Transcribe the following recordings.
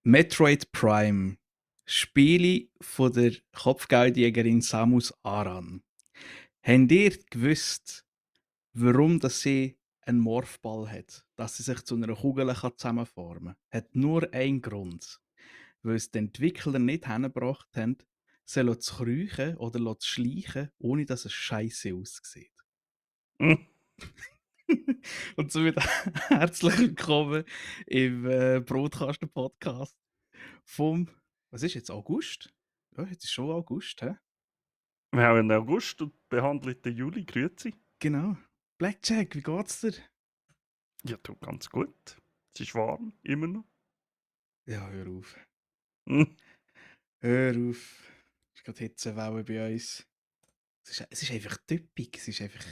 Metroid Prime. Spiele von der Kopfgeldjägerin Samus Aran. Habt ihr gewusst, warum dass sie einen Morphball hat? Dass sie sich zu einer Kugel zusammenformen kann? Hat nur einen Grund. Weil es die Entwickler nicht hingebracht haben, sie zu kriechen oder zu schleichen, ohne dass es scheiße aussieht. Hm. Und somit herzlich willkommen im Brotkasten-Podcast vom, was ist jetzt, August? Ja, jetzt ist schon August, hä? Wir haben den August und behandeln den Juli. Grüezi. Genau. Blackjack, wie geht's dir? Ja, du, ganz gut. Es ist warm, immer noch. Ja, hör auf. Hm. Hör auf. Es ist gerade Hitzewelle bei uns. Es ist einfach typisch. Es ist einfach.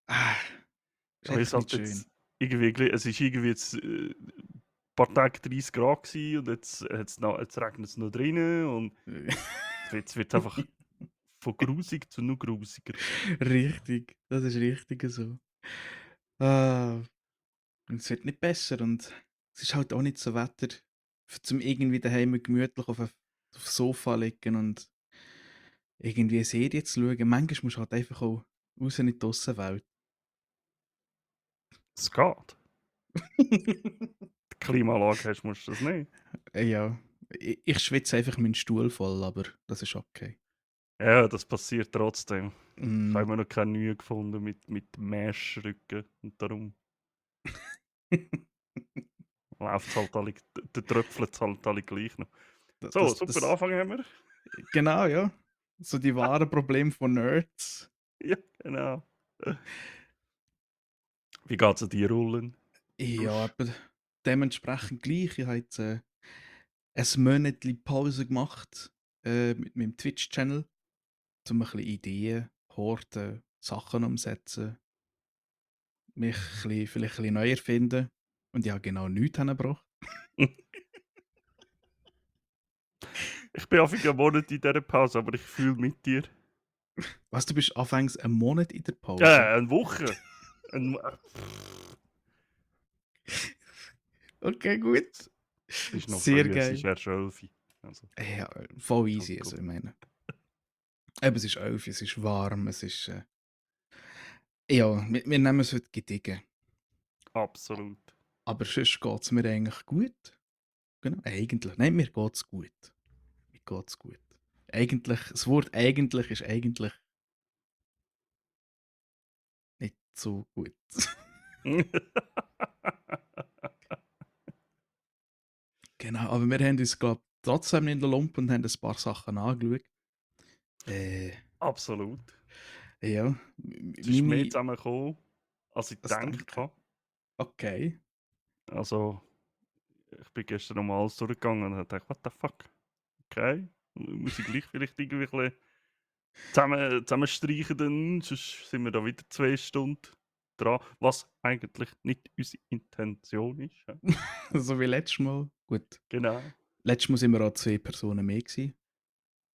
Ah, es ist Ja, es einfach nicht halt schön. jetzt irgendwie, es ist irgendwie jetzt ein paar Tage 30 Grad gewesen und jetzt regnet es noch drinnen und jetzt wird es einfach von grusig zu noch grusiger. Richtig. Das ist richtig so. Ah, und es wird nicht besser und es ist halt auch nicht so Wetter, zum irgendwie daheim gemütlich auf dem Sofa liegen und irgendwie eine Serie zu schauen. Manchmal musst du halt einfach auch raus in die Aussenwelt. Es geht. Die Klimaanlage hast, musst du das nicht. Ja, ich schwitze einfach meinen Stuhl voll, aber das ist okay. Ja, das passiert trotzdem. Ich habe Mm. immer noch keine Mühe gefunden mit Mesh-Rücken und darum läuft's halt alle, der tröpfelt halt alle gleich noch. So, das, super das, Anfang haben wir. genau, ja. So die wahren Probleme von Nerds. Ja, genau. Wie geht's an dir, Rollen? Ja, Gusch? aber dementsprechend gleich. Ich habe jetzt ein Monat Pause gemacht mit meinem Twitch-Channel, um ein bisschen Ideen, horten, Sachen umsetzen, mich vielleicht ein bisschen neu erfinden. Und ich habe genau nichts hingebracht. Ich bin häufig einen Monat in dieser Pause, aber ich fühle mit dir. Was, du bist anfangs einen Monat in der Pause? Eine Woche. Ein, Okay, gut. es ist noch Sehr früh, es ist geil. erst 11 Uhr. Also, Ja, voll halt easy, gut. also ich meine. Eben, es ist 11, es ist warm, es ist... ja, wir nehmen es heute gediegen. Absolut. Aber sonst geht es mir eigentlich gut. Genau, eigentlich. Nein, mir geht es gut. Mir geht's gut. Eigentlich, das Wort eigentlich ist eigentlich nicht so gut. Genau, aber wir haben uns, glaube ich, trotzdem in der Lumpe und haben ein paar Sachen angeschaut. Äh, Absolut. ja, Es ist mehr meine... zusammengekommen, als ich Das gedacht denke. habe. Okay. Also, ich bin gestern nochmal alles durchgegangen und habe gedacht, what the fuck? Okay. Muss ich gleich vielleicht irgendwie ein bisschen zusammenstreichen, dann, sonst sind wir da wieder 2 Stunden dran. Was eigentlich nicht unsere Intention ist. Ja. So wie letztes Mal. Gut. Genau. Letztes Mal sind wir auch 2 Personen mehr gewesen.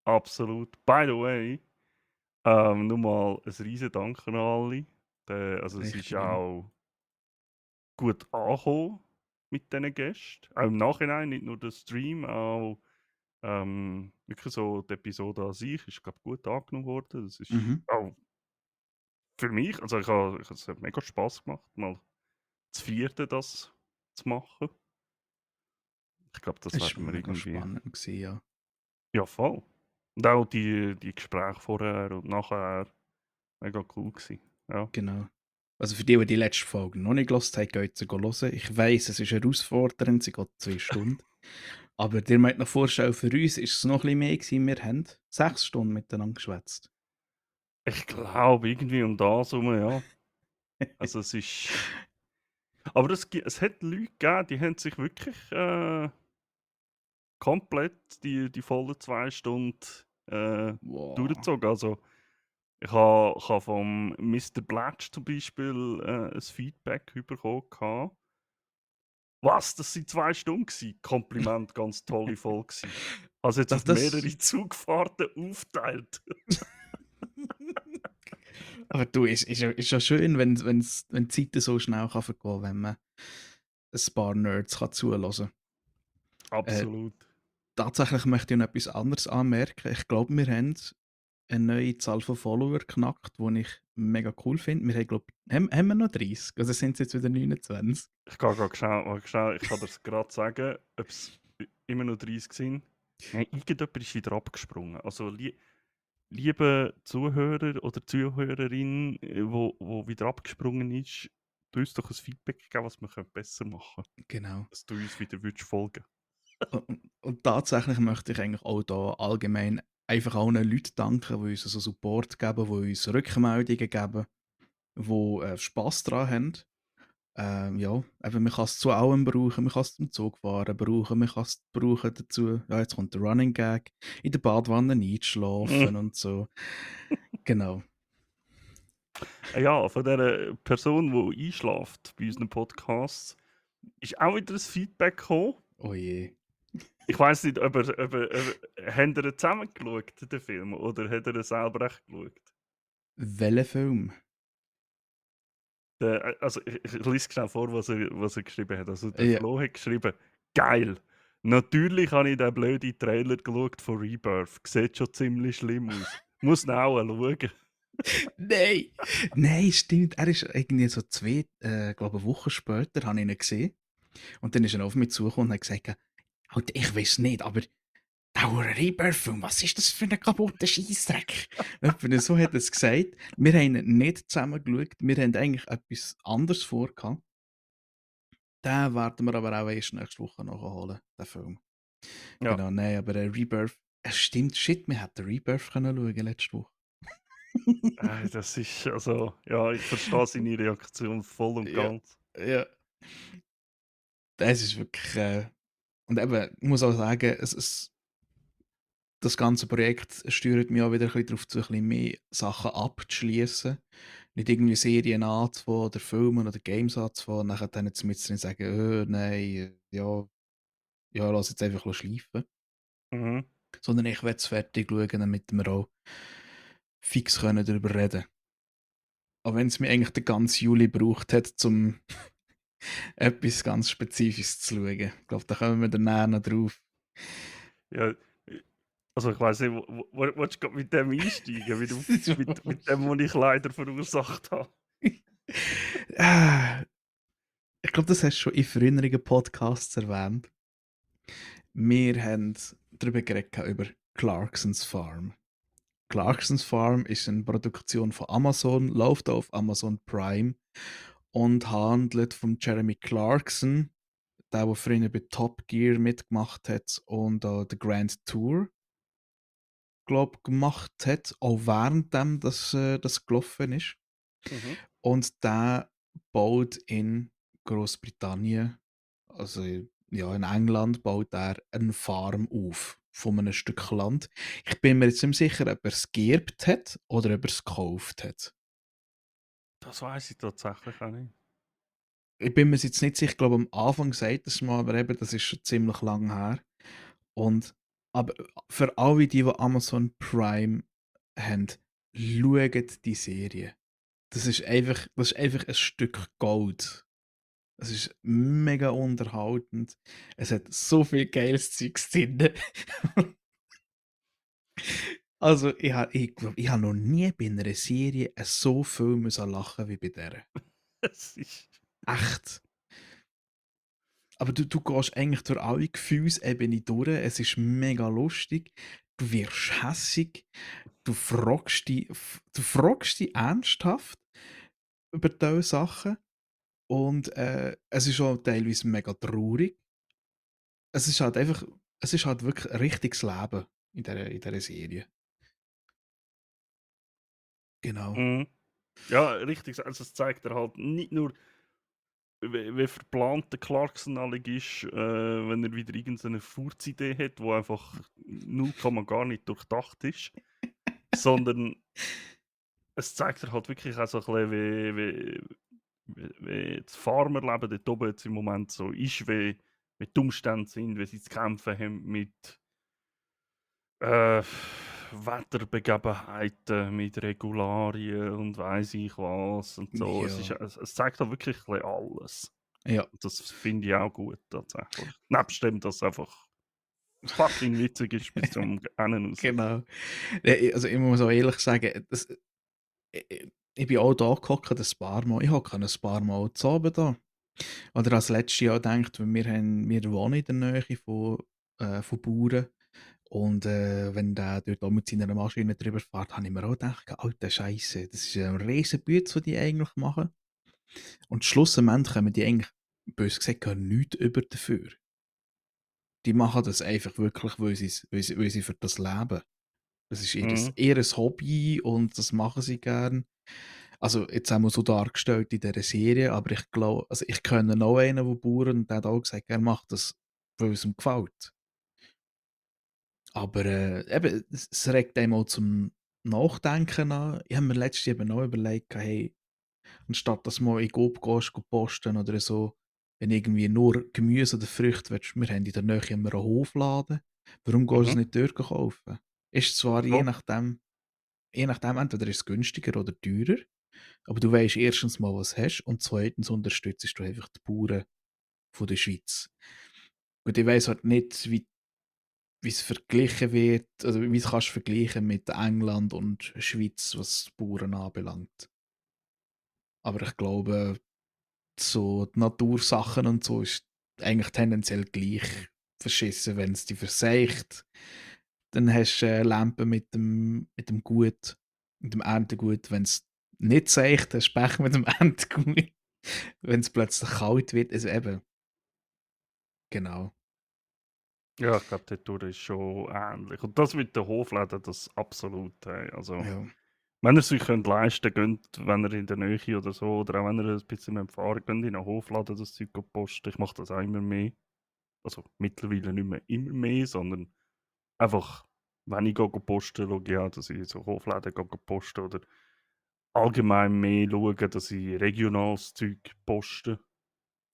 Absolut. By the way, nur mal ein riesen Dank an alle. Also es ist Richtig, ja. auch gut angekommen mit diesen Gästen. Auch im Nachhinein, nicht nur der Stream, auch wirklich so die Episode an sich ist, glaube ich, gut angenommen worden. Das ist Mhm. auch für mich, also es hat mega Spaß gemacht, mal zu vierten das zu machen. Ich glaube, das Es werden war wir mega irgendwie. spannend, gewesen, ja. Ja, voll. Und auch die Gespräche vorher und nachher mega cool gewesen. Ja. Genau. Also für die letzte Folge noch nicht gehört haben, geht sie hören. Ich weiss, es ist herausfordernd, sie geht 2 Stunden. Aber ihr müsst noch vorstellen, für uns war es noch ein bisschen mehr gewesen. Wir haben 6 Stunden miteinander geschwätzt. Ich glaube, irgendwie um das herum, ja. Also es ist. Aber es hat Leute gegeben, die haben sich wirklich komplett die vollen 2 Stunden Wow. durchgezogen. Also ich ha vom Mr. Blatch zum Beispiel ein Feedback bekommen. Gehabt. Was? Das sind 2 Stunden gewesen? Kompliment, ganz tolle Folge gewesen. Also jetzt Das, auf das... mehrere Zugfahrten aufteilt. Aber du, ist ja schön, wenn die Zeit so schnell kann vergehen kann, wenn man ein paar Nerds kann zulassen kann. Äh, Absolut. Tatsächlich möchte ich noch etwas anderes anmerken. Ich glaube, wir haben eine neue Zahl von Follower geknackt, die ich mega cool finde. Wir haben, haben wir noch 30? Also sind es jetzt wieder 29? Ich gehe grad schnell, ich kann dir's grad sagen, ob es immer noch 30 sind. Nein, irgendjemand ist wieder abgesprungen. Also, liebe Zuhörer oder Zuhörerin, wo wieder abgesprungen ist, tu uns doch ein Feedback geben, was wir besser machen können, Genau. dass du uns wieder folgen Und tatsächlich möchte ich eigentlich auch da allgemein einfach allen Leuten danken, die uns so Support geben, die uns Rückmeldungen geben, die Spass daran haben. Ja, eben, man kann es zu allem brauchen, man kann es zum Zug fahren brauchen, man kann es brauchen dazu, ja, jetzt kommt der Running Gag, in der Badwanne einzuschlafen und so. Genau. Ja, von dieser Person, die einschläft bei unseren Podcasts, ist auch wieder ein Feedback gekommen. Oh je. Ich weiss nicht, habt ihr zusammen geschaut, den Film, oder hat er selber echt geschaut? Welcher Film? Also, ich lese schnell vor, was er geschrieben hat. Also, der Ja. Flo hat geschrieben: «Geil! Natürlich habe ich den blöden Trailer geschaut von Rebirth. Sieht schon ziemlich schlimm aus. Muss ihn auch schauen.» Nein! Nein, stimmt. Er ist irgendwie so zwei, glaube eine Woche später, habe ich ihn gesehen. Und dann ist er auf mich zugekommen und hat gesagt, halt, ich weiß nicht, aber der hure Rebirth-Film, was ist das für ein kaputter Scheissdreck? Etwa so hat er es gesagt. Wir haben ihn nicht zusammen geschaut, wir haben eigentlich etwas anderes vorgehabt. Den werden wir aber auch erst nächste Woche nachholen, den Film. Ja, Genau, nein, aber Rebirth, es stimmt, shit, wir hätten Rebirth können schauen letzte Woche. das ist, also, ja, ich verstehe seine Reaktion voll und Ja, ganz. ja. Das ist wirklich, und eben, ich muss auch sagen, das ganze Projekt steuert mich auch wieder ein bisschen darauf zu, ein bisschen mehr Sachen abzuschließen. Nicht irgendwie Serien anzufangen oder Filme oder Games anzufangen und nachher dann mit drin sagen, nein, ja, lass jetzt einfach schleifen. Mhm. Sondern ich will es fertig schauen, damit wir auch fix können darüber reden. Auch wenn es mir eigentlich den ganzen Juli gebraucht hat, um etwas ganz Spezifisches zu schauen. Ich glaube, da kommen wir dann noch drauf. Ja, also ich weiss nicht, willst du grad mit dem einsteigen, mit dem, was ich leider verursacht habe? Ah, ich glaube, das hast du schon in früheren Podcasts erwähnt. Wir haben darüber geredet, über Clarksons Farm. Clarksons Farm ist eine Produktion von Amazon, läuft auf Amazon Prime und handelt von Jeremy Clarkson, der früher bei Top Gear mitgemacht hat und auch The Grand Tour, glaub, gemacht hat, auch währenddem das gelaufen ist. Mhm. Und der baut in Großbritannien, also ja, in England, baut er eine Farm auf von einem Stück Land. Ich bin mir jetzt nicht sicher, ob er es geerbt hat oder ob er es gekauft hat. Das weiss ich tatsächlich auch nicht. Ich bin mir jetzt nicht sicher, ich glaube am Anfang sagt es mal, aber eben, das ist schon ziemlich lang her. Und, aber für alle, die Amazon Prime haben, schaut die Serie. Das ist einfach ein Stück Gold. Es ist mega unterhaltend. Es hat so viel geiles Zeugs drin. Also, ich glaube, ich habe noch nie bei einer Serie so viel müssen lachen wie bei der. Es ist Echt. Aber du gehst eigentlich durch alle Gefühlsebenen durch. Es ist mega lustig. Du wirst hässig. Du fragst dich ernsthaft über diese Sachen. Und es ist auch teilweise mega traurig. Es ist halt einfach, es ist halt wirklich ein richtiges Leben in dieser Serie. Genau. mhm. Ja, richtig. Also es zeigt er halt nicht nur, wie verplant der Clarkson allig ist, wenn er wieder irgendeine Furzidee hat, die einfach 0, gar nicht durchdacht ist, sondern es zeigt er halt wirklich auch so ein bisschen, wie das Farmerleben dort oben jetzt im Moment so ist, wie die Umstände sind, wie sie zu kämpfen haben mit äh, Wetterbegebenheiten, mit Regularien und weiss ich was und so. Ja. Es zeigt halt wirklich ein bisschen alles. Ja. Und das finde ich auch gut tatsächlich. Nebst dem, dass einfach fucking witzig ist bis zum Ende raus. Genau. Also ich muss auch ehrlich sagen, ich bin auch da gehockt ein paar Mal. Ich hocke ein paar Mal zu Abend da. Oder als letztes Jahr gedacht, weil wir wohnen in der Nähe von Bauern. Und wenn der dort auch mit seiner Maschine drüber fährt, habe ich mir auch gedacht, alter Scheiße, das ist ein riesen Bütz, was die eigentlich machen. Und schlussendlich kommen die eigentlich, bös gesagt, gar nichts über dafür. Die machen das einfach wirklich, weil sie für das leben. Das ist Mhm, ihr Hobby und das machen sie gern. Also jetzt haben wir so dargestellt in dieser Serie, aber ich glaube, also ich kenne noch einen, der Bauern, und der hat auch gesagt, er macht das, weil es ihm gefällt. Aber eben, es regt einem auch zum Nachdenken an. Ich habe mir letztens eben auch überlegt, hey, anstatt dass du mal in Coop gehst, go posten oder so, wenn irgendwie nur Gemüse oder Früchte willst, wir haben in der Nähe immer einen Hofladen, warum gehst du es mhm. nicht dort kaufen? Ist zwar Voll. je nachdem, entweder ist es günstiger oder teurer, aber du weißt erstens mal, was du hast, und zweitens unterstützt du einfach die Bauern von der Schweiz. Und ich weiss halt nicht, wie es verglichen wird, also wie es kannst du vergleichen mit England und Schweiz, was die Bauern anbelangt. Aber ich glaube, so die Natursachen und so ist eigentlich tendenziell gleich verschissen, wenn es dich verseicht. Dann hast du Lampen mit dem Gut, mit dem Erntegut. Wenn es nicht seicht, hast du Pech mit dem Erntegut. Wenn es plötzlich kalt wird, also eben, genau. Ja, ich glaube, dort ist schon ähnlich. Und das mit den Hofläden, das absolut. Hey. Also, Ja. wenn ihr es euch könnt leisten könnt, wenn ihr in der Nähe oder so, oder auch wenn ihr ein bisschen fahren könnt, in einen Hofladen das Zeug posten. Ich mache das auch immer mehr. Also mittlerweile nicht mehr immer mehr, sondern einfach, wenn ich posten schaue ich auch, dass ich in so Hofläden posten oder allgemein mehr schaue, dass ich regionales Zeug poste.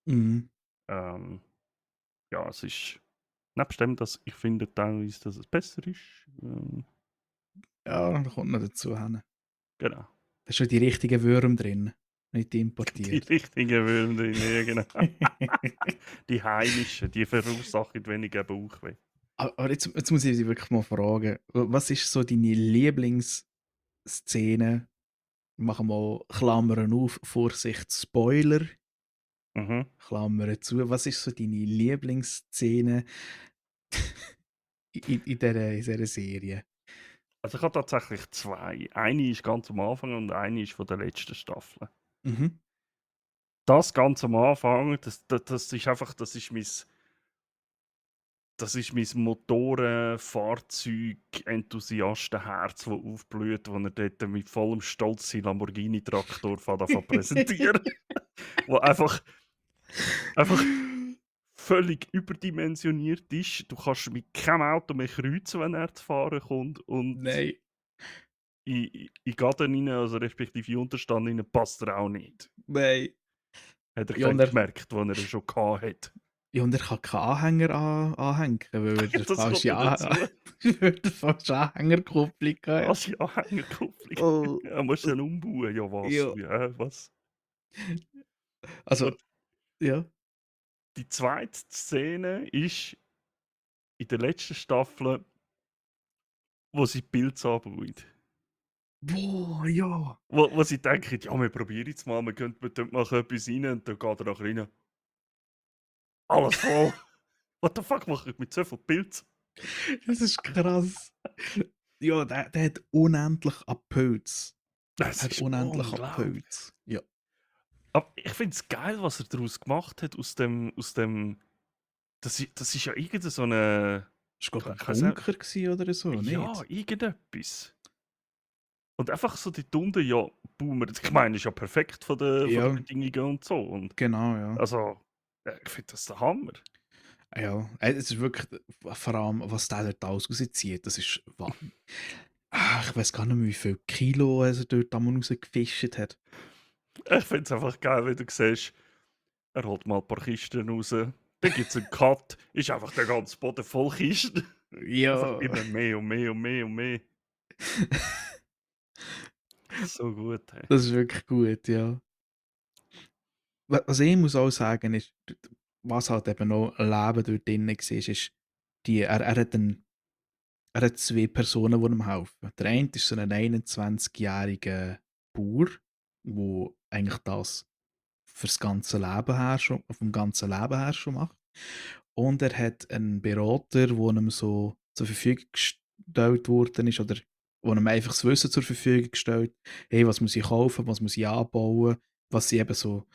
Mhm. Ähm, ja, es ist nebst dem, dass ich finde teilweise, dass es besser ist. Ja, da kommt noch dazu hin. Genau. Da ist schon die richtigen Würmer drin, nicht Die importiert. richtigen Würmer drin, ja genau. Die heimischen, die verursachen weniger Bauchweh. Aber jetzt muss ich dich wirklich mal fragen, was ist so deine Lieblingsszene? Machen wir mal Klammern auf, Vorsicht, Spoiler, Mhm. Klammern zu. Was ist so deine Lieblingsszene in dieser Serie? Also ich habe tatsächlich zwei. Eine ist ganz am Anfang und eine ist von der letzten Staffel. Mhm. Das ganz am Anfang, das ist einfach, das ist mein Motoren-Fahrzeug-Enthusiastenherz, das aufblüht, wo er dort mit vollem Stolz seinen Lamborghini-Traktor präsentieren. Wo einfach völlig überdimensioniert ist. Du kannst mit keinem Auto mehr kreuzen, wenn er zu fahren kommt. Und Nein, in Gaden rein, also respektive in Unterstand rein, passt er auch nicht. nein. Hat er Ja, dann gemerkt, wo er ihn schon hatte. ja, und er kann keinen Anhänger anhängen, weil er den Das kommt falschen, noch dazu. weil er den falschen Anhängerkupplung hat. Falsche Anhängerkupplung. Oh, Er muss ihn umbauen. Ja, was? ja. Ja, was? Also, Und ja. die zweite Szene ist in der letzten Staffel, wo sie die Pilze anbauen. Boah, ja. Wo sie denken, ja, wir probieren es mal, wir tun mal etwas rein und dann geht er nachher rein. Alles voll. What the fuck mache ich mit so viel Pilz? Das ist krass. Ja, der hat unendlich an Pilz. Das Er hat ist unendlich an unglaublich. Pilz. Ja. Aber ich finde es geil, was er daraus gemacht hat, aus dem das ist ja irgend so eine, Das war, glaube ich, ich ein weiss nicht, Bunker gewesen oder so, ja, nicht? irgendetwas. Und einfach so die Tunde, ja, Boomer, ich meine, ist ja perfekt von den Ja, Bedingungen und so. Und genau, ja. also, ich finde das der Hammer. Ja, es ist wirklich, vor allem, was der dort alles rauszieht, das ist, ich weiß gar nicht mehr, wie viel Kilo er dort einmal rausgefischt hat. Ich finde es einfach geil, wenn du siehst, er holt mal ein paar Kisten raus, dann gibt es einen Cut, ist einfach der ganze Boden voll Kisten. Einfach Ja, immer mehr und mehr und mehr und mehr. So gut, hey. das ist wirklich gut, ja. Was ich muss auch sagen ist, was halt eben noch Leben dort drin war, ist, er hat 2 Personen, die ihm helfen. Der eine ist so ein 21-jähriger Bauer, der eigentlich das fürs ganze Leben her schon vom ganzen Leben her schon macht. Und er hat einen Berater, der ihm so zur Verfügung gestellt worden ist oder wo ihm einfach das Wissen zur Verfügung stellt: «Hey, was muss ich kaufen, was muss ich anbauen, was sind eben so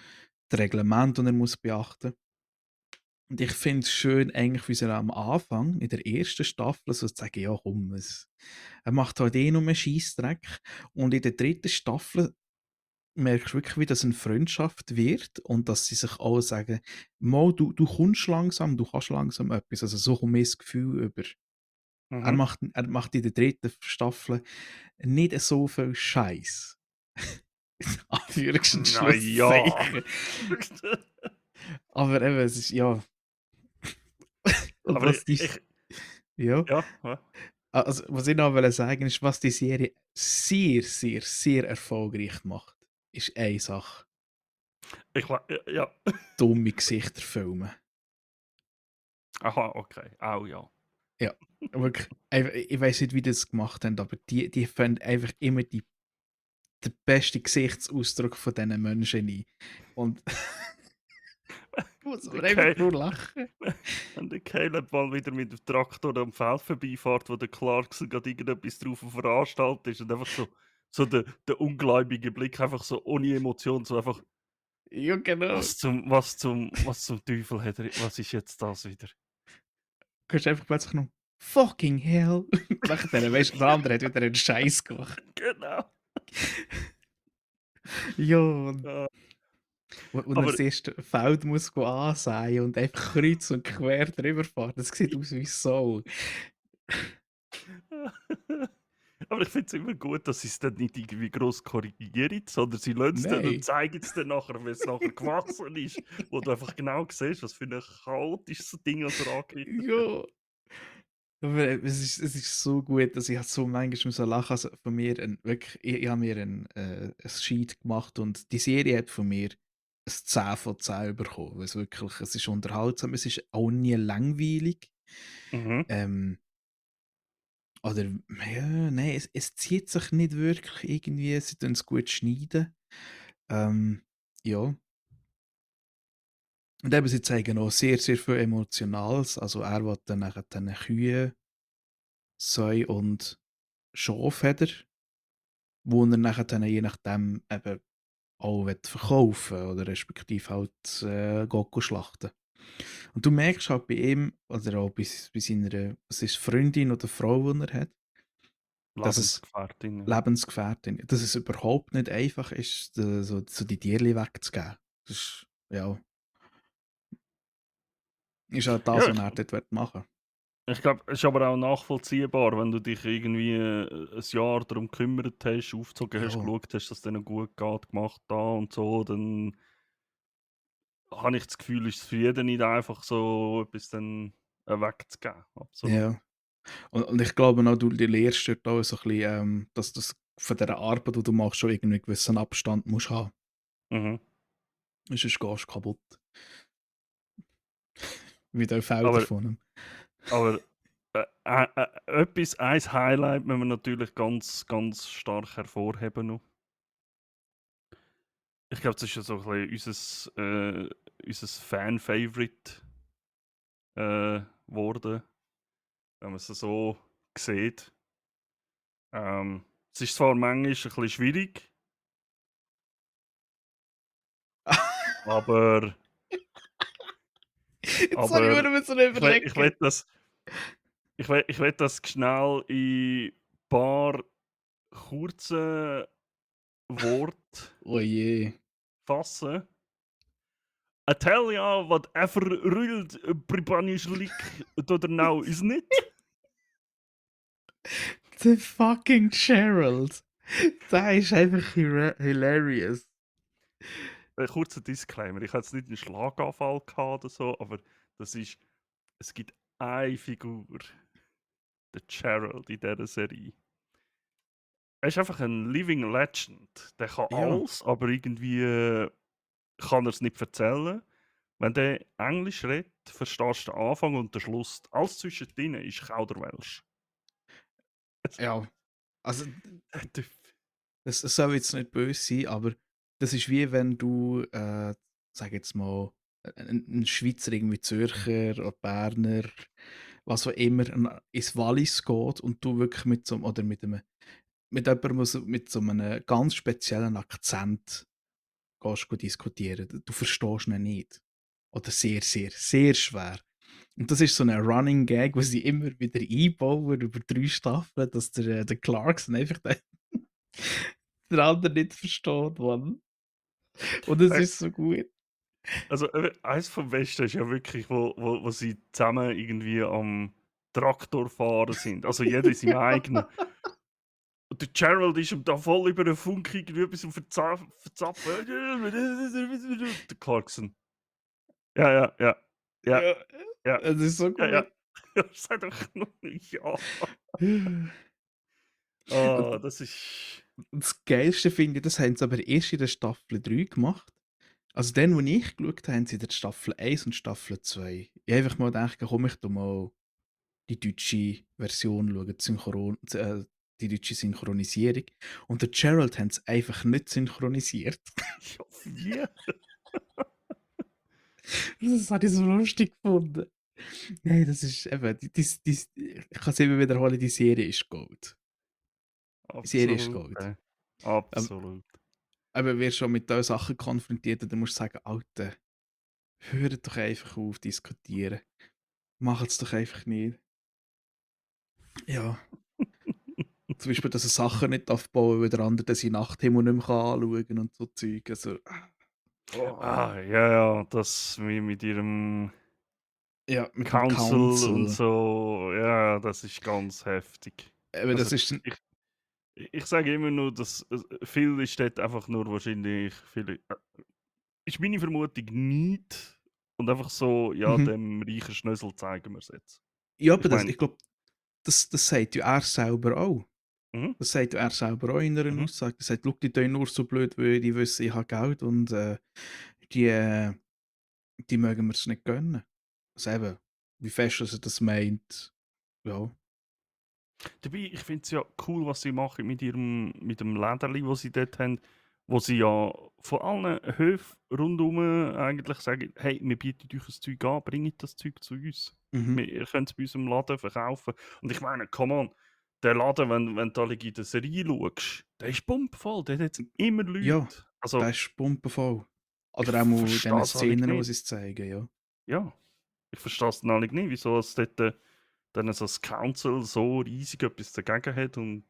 die Reglemente, die er muss beachten.» Und ich finde es schön eigentlich, wie sie am Anfang, in der ersten Staffel, so zu sagen: «Ja komm, er macht halt eh nur Scheissdreck.» Und in der dritten Staffel merkst du wirklich, wie das eine Freundschaft wird und dass sie sich alle sagen: «Mal, du kommst langsam, du kannst langsam etwas.» Also so kommt mir das Gefühl über. Mhm. Er macht in der dritten Staffel nicht so viel Scheiß. Anführungs- und Na ja. Schlusszeichen. Aber eben, es ist, ja. Und Aber was die, ja. ja, ja. Also, was ich noch wollte sagen ist, was die Serie sehr, sehr, sehr erfolgreich macht, ist eine Sache: Ja. dumme Gesichter filmen. Aha, okay. Auch ja. Ja, wirklich. Ich weiß nicht, wie die das gemacht haben, aber die finden einfach immer den besten Gesichtsausdruck von diesen Menschen ein. Und ich muss Der aber einfach Ca nur lachen. Wenn der Caleb mal wieder mit dem Traktor am Feld vorbeifährt, wo der Clarkson gerade irgendetwas drauf veranstaltet ist und einfach so der ungläubige Blick, einfach so ohne Emotion, so einfach, Ja, genau. was zum Teufel hat er, was ist jetzt das wieder? Du hörst einfach plötzlich noch «Fucking hell!» Nachher weisst du, der andere hat wieder einen Scheiß gemacht. Genau. Ja, und Äh, wo er aber das erste Feld muss go ansehen und einfach kreuz und quer drüber fahren, das sieht aus wie Sau. aber ich finde es immer gut, dass sie es dann nicht irgendwie gross korrigieren, sondern sie lassen es dann und Nein. zeigen es dann nachher, wenn es nachher gewachsen ist, wo du einfach genau siehst, was für ein chaotisches Ding was er angerichtet hat. Ja. Aber es ist so gut, dass ich halt so manchmal muss lachen. Also von mir wirklich, ich habe mir ein Sheet gemacht und die Serie hat von mir ein 10 von 10 bekommen. Weil es ist unterhaltsam, es ist auch nie langweilig. Mhm. Ähm, oder, ja, nein, es zieht sich nicht wirklich irgendwie, sie tun es gut schneiden. Ähm, ja. Und eben, sie zeigen auch sehr, sehr viel Emotionales. Also er will dann nachher dann Kühe, Säue und Schafe hat er, wo er nachher dann je nachdem eben auch verkaufen oder respektive halt go schlachten. Und du merkst halt bei ihm oder auch bei seiner, was ist Freundin oder Frau, die er hat, dass es Lebensgefährtin, ja. Lebensgefährtin, dass es überhaupt nicht einfach ist, so die Tierchen wegzugeben. Das ist, ja, ist halt das, Ja, was er dort machen ich glaube, es ist aber auch nachvollziehbar, wenn du dich irgendwie 'n Jahr darum gekümmert hast, aufgezogen will. hast, Ja, geschaut hast, dass es denen gut geht, gemacht da und so, dann habe ich das Gefühl, ist es für jeden nicht einfach so etwas dann, wegzugeben. Absolut. ja. Und ich glaube auch, du lernst dort auch so ein bisschen, dass das von dieser Arbeit, die du machst, schon irgendwie einen gewissen Abstand musst haben. Mhm. Sonst gehst du kaputt. Wie der Felder Aber von ihm. aber, ein Highlight müssen wir natürlich ganz, ganz stark hervorheben noch. Ich glaube, das ist ja so ein bisschen unser Fan-Favorite, geworden, wenn man es so sieht. Es ist zwar manchmal ein bisschen schwierig, aber Jetzt habe ich aber mir mal so ich will überlegen. das schnell in paar kurzen Worten Oh je. fassen. I tell ya whatever ruled Pribanishlik oder now is nicht. The fucking Gerald. Der ist einfach hilarious. Ein kurzer Disclaimer, ich hatte jetzt nicht einen Schlaganfall gehabt oder so, aber es gibt eine Figur, der Gerald in dieser Serie. Er ist einfach ein Living Legend. Der kann Ja. alles, aber irgendwie kann er es nicht erzählen. Wenn der Englisch redet, verstehst du den Anfang und den Schluss. Alles zwischendrin ist Kauderwelsch. Ja, also D es soll jetzt nicht böse sein, aber das ist wie wenn du, sage jetzt mal, 'n Schweizer, irgendwie Zürcher oder Berner, was auch immer, ins Wallis geht und du wirklich mit so 'm oder mit jemandem, der so mit so einem ganz speziellen Akzent gehst diskutieren. Du verstehst ihn nicht. Oder sehr, sehr, sehr schwer. Und das ist so ein Running Gag, wo sie immer wieder einbauen über 3 Staffeln, dass der Clarkson einfach den anderen nicht versteht, Mann. Und es äh, ist so gut. also, eins vom Besten ist ja wirklich, wo sie zusammen irgendwie am Traktor fahren sind. Also, jeder in seinem eigenen. Und der Gerald ist ihm da voll über den Funk irgendwie etwas am Verzapfen. Der Clarkson. Ja, ja, ja. Ja, Ja, ja, es ist so ja, gut. ja. Sag doch nur ja. Und Das ist das Geilste finde ich, das haben sie aber erst in der Staffel 3 gemacht. Also dann, wo ich geschaut habe, haben sie in der Staffel 1 und Staffel 2. Ich habe einfach mal gedacht, komm, ich tu mal die deutsche Version schauen, die deutsche Synchronisierung. Und der Gerald haben es einfach nicht synchronisiert. ja, wie? Das habe ich so lustig gefunden. Nein, das ist eben, ich kann es immer wiederholen, die Serie ist Gold. Die Serie ist Absolut, Gold. Aber, absolut. aber wirst schon mit solchen Sachen konfrontiert und dann musst du sagen, Alter, hört doch einfach auf diskutieren. Macht es doch einfach nicht. Ja. Zum Beispiel, dass er Sachen nicht bauen darf, weil der andere dann seinen Nachthimmel nicht mehr anschauen kann und so Zeug. Also, oh. Ja, ja, das mit ihrem Ja, mit dem Council und Council. so, ja, das ist ganz heftig. Aber Also, das ist ich ich sage immer nur, dass, viel ist dort einfach nur wahrscheinlich viele ist meine Vermutung nicht und einfach so: „Ja, mhm. dem reichen Schnösel zeigen wir's jetzt.“ Ja, Ich aber meine ich glaube, das sagt ja er selber auch. mhm, Das sagt ja er selber auch in einer mhm. Aussage. Er sagt, schau, die tun nur so blöd, weil die wissen, ich habe Geld und die, äh, die mögen mir es nicht gönnen. Also eben, wie fest er das meint, ja. Dabei, ich finde es ja cool, was sie machen mit dem Läderli, wo sie dort haben, wo sie ja von allen Höfen rundum eigentlich sagen: «Hey, wir bieten euch ein Zeug an, bringt das Zeug zu uns. Mhm. Ihr könnt es bei uns im Laden verkaufen.» Und ich meine, come on, der Laden, wenn du da in der Serie schaust, der ist pumpvoll, der hat jetzt immer Ja, Leute. Also, der ist pumpenvoll. ich Oder auch mal in verstehe diesen es halt Szenen, wo nicht. sie es zeigen, ja. Ja, ich verstehe es dann halt nicht, wieso es dort dann so das Council so riesig etwas dagegen hat und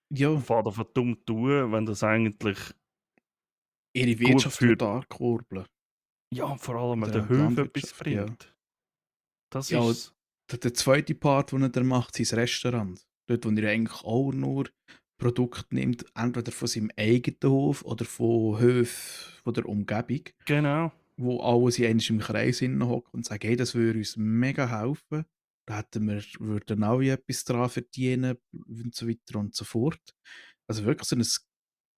Ja, fährt einfach dumm tun, wenn das eigentlich ihre gut Wirtschaft für ankurbeln. ja, vor allem Oder den auch die Höfen etwas Landwirtschaft, ja. bringt. Das Ja, ist's. der zweite Part, den er macht, sein Restaurant. Dort, wo er eigentlich auch nur Produkte nimmt, entweder von seinem eigenen Hof oder von Höfen von der Umgebung, Genau. wo alle sie einmal im Kreis hocken und sagen, hey, das würde uns mega helfen. Da hätten wir, würden alle etwas daran verdienen und so weiter und so fort. Also wirklich so ein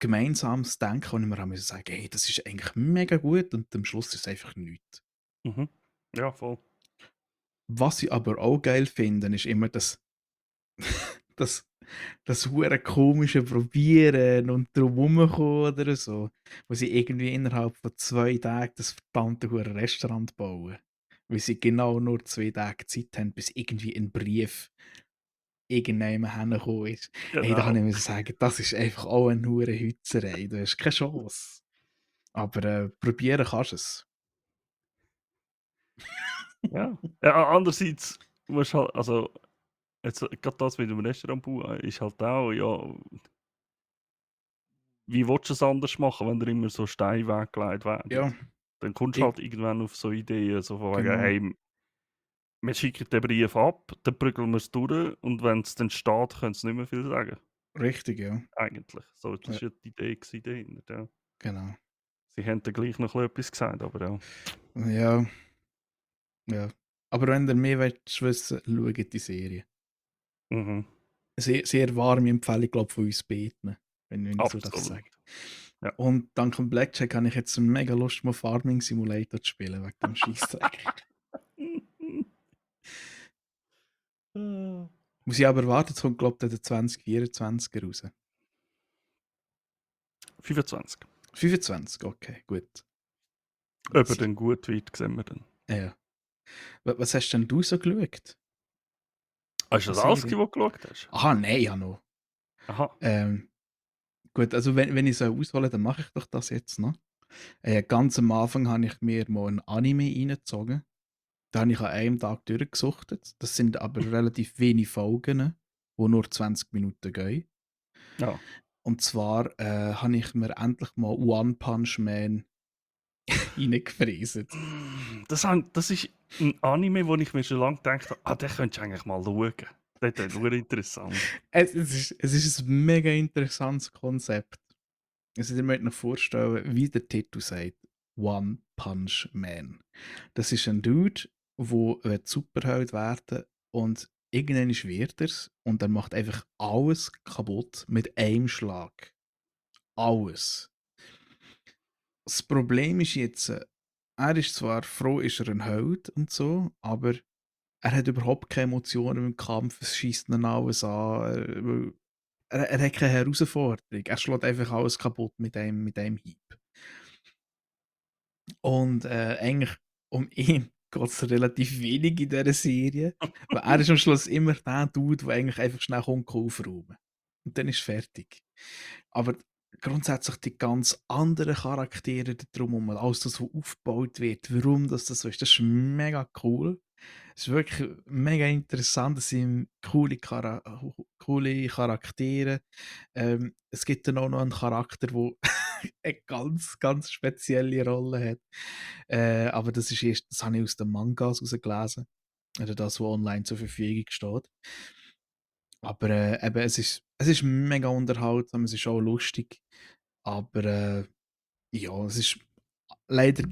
gemeinsames Denken, wo ich mir auch sagen musste, hey, das ist eigentlich mega gut und am Schluss ist es einfach nichts. Mhm. Ja, voll. Was ich aber auch geil finde, ist immer das, das hure komische Probieren und drum rumkommen oder so, wo sie irgendwie innerhalb von 2 Tagen das verdammte hure Restaurant bauen. Weil sie genau nur 2 Tage Zeit haben, bis irgendwie ein Brief irgendjemand hergekommen ist. Hey, da kann ich Genau. mir sagen, das ist einfach auch eine hure Hützerei, du hast keine Chance. Aber, probieren kannst du es. Ja. Ja, andererseits musst halt also, jetzt grad das mit dem Restaurant bauen ist halt auch, ja, wie willst du es anders machen, wenn dir immer so Steine weggelegt werden? Ja, Dann kommst du ich halt irgendwann auf so Ideen, so von wegen: genau, «Hey, wir schicken den Brief ab, dann prügeln wir es durch und wenn es dann steht, können sie nicht mehr viel sagen.» richtig, ja. Eigentlich. So, das Ja, war ja die Idee gewesen dahinter, ja. genau. Sie haben dann gleich noch etwas gesagt, aber ja. Ja, ja. Aber wenn ihr mehr wollt wissen, schaut die Serie. Mhm. Sehr, sehr warme Empfehlung, glaube ich, von uns beiden, wenn ich so darf Absolut. sagen. Ja. Und dank dem Blackjack habe ich jetzt mega Lust, mal Farming Simulator zu spielen, wegen dem Scheissdreck. Ah. Muss ich aber warten, jetzt kommt, glaube ich, der 2024 raus. 25. 25, okay, gut. Ob er Sie, dann gut wird, sehen wir dann. ja. Was hast denn du so geschaut Hast du an das alles, was Serie? du geschaut hast? Aha, nein, ja noch. Aha. Ähm, gut, also wenn ich so aushole, dann mache ich doch das jetzt noch. Ganz am Anfang habe ich mir mal ein Anime reingezogen. Da habe ich an einem Tag durchgesuchtet. Das sind aber relativ wenig Folgen, die nur 20 Minuten gehen. Ja. Und zwar habe ich mir endlich mal One Punch Man reingefräset. Das ist ein Anime, wo ich mir schon lange gedacht habe, den könntest du eigentlich mal schauen. Das ist nur interessant. Es ist ein mega interessantes Konzept. Also, ihr müsst euch vorstellen, wie der Titel sagt: One Punch Man. Das ist ein Dude, der Superheld werden und irgendwann wird er's und er macht einfach alles kaputt mit einem Schlag. Alles. Das Problem ist jetzt, er ist zwar froh, ist er ein Held und so, aber er hat überhaupt keine Emotionen im Kampf, es schießt ihn alles an, weil er hat keine Herausforderung. Er schlägt einfach alles kaputt mit einem Hieb. Und eigentlich um ihn geht es relativ wenig in dieser Serie, weil er ist am Schluss immer der Dude, der eigentlich einfach schnell kommt, aufräumen. Und dann ist fertig. Aber grundsätzlich die ganz anderen Charaktere darum, alles das, was aufgebaut wird, warum das so ist, das ist mega cool. Es ist wirklich mega interessant, es sind coole Charaktere. Es gibt dann auch noch einen Charakter, der eine ganz, ganz spezielle Rolle hat. Aber das habe ich aus den Mangas herausgelesen. Oder das, was online zur Verfügung steht. Aber eben, es ist mega unterhaltsam, es ist auch lustig. Aber ja, es ist leider,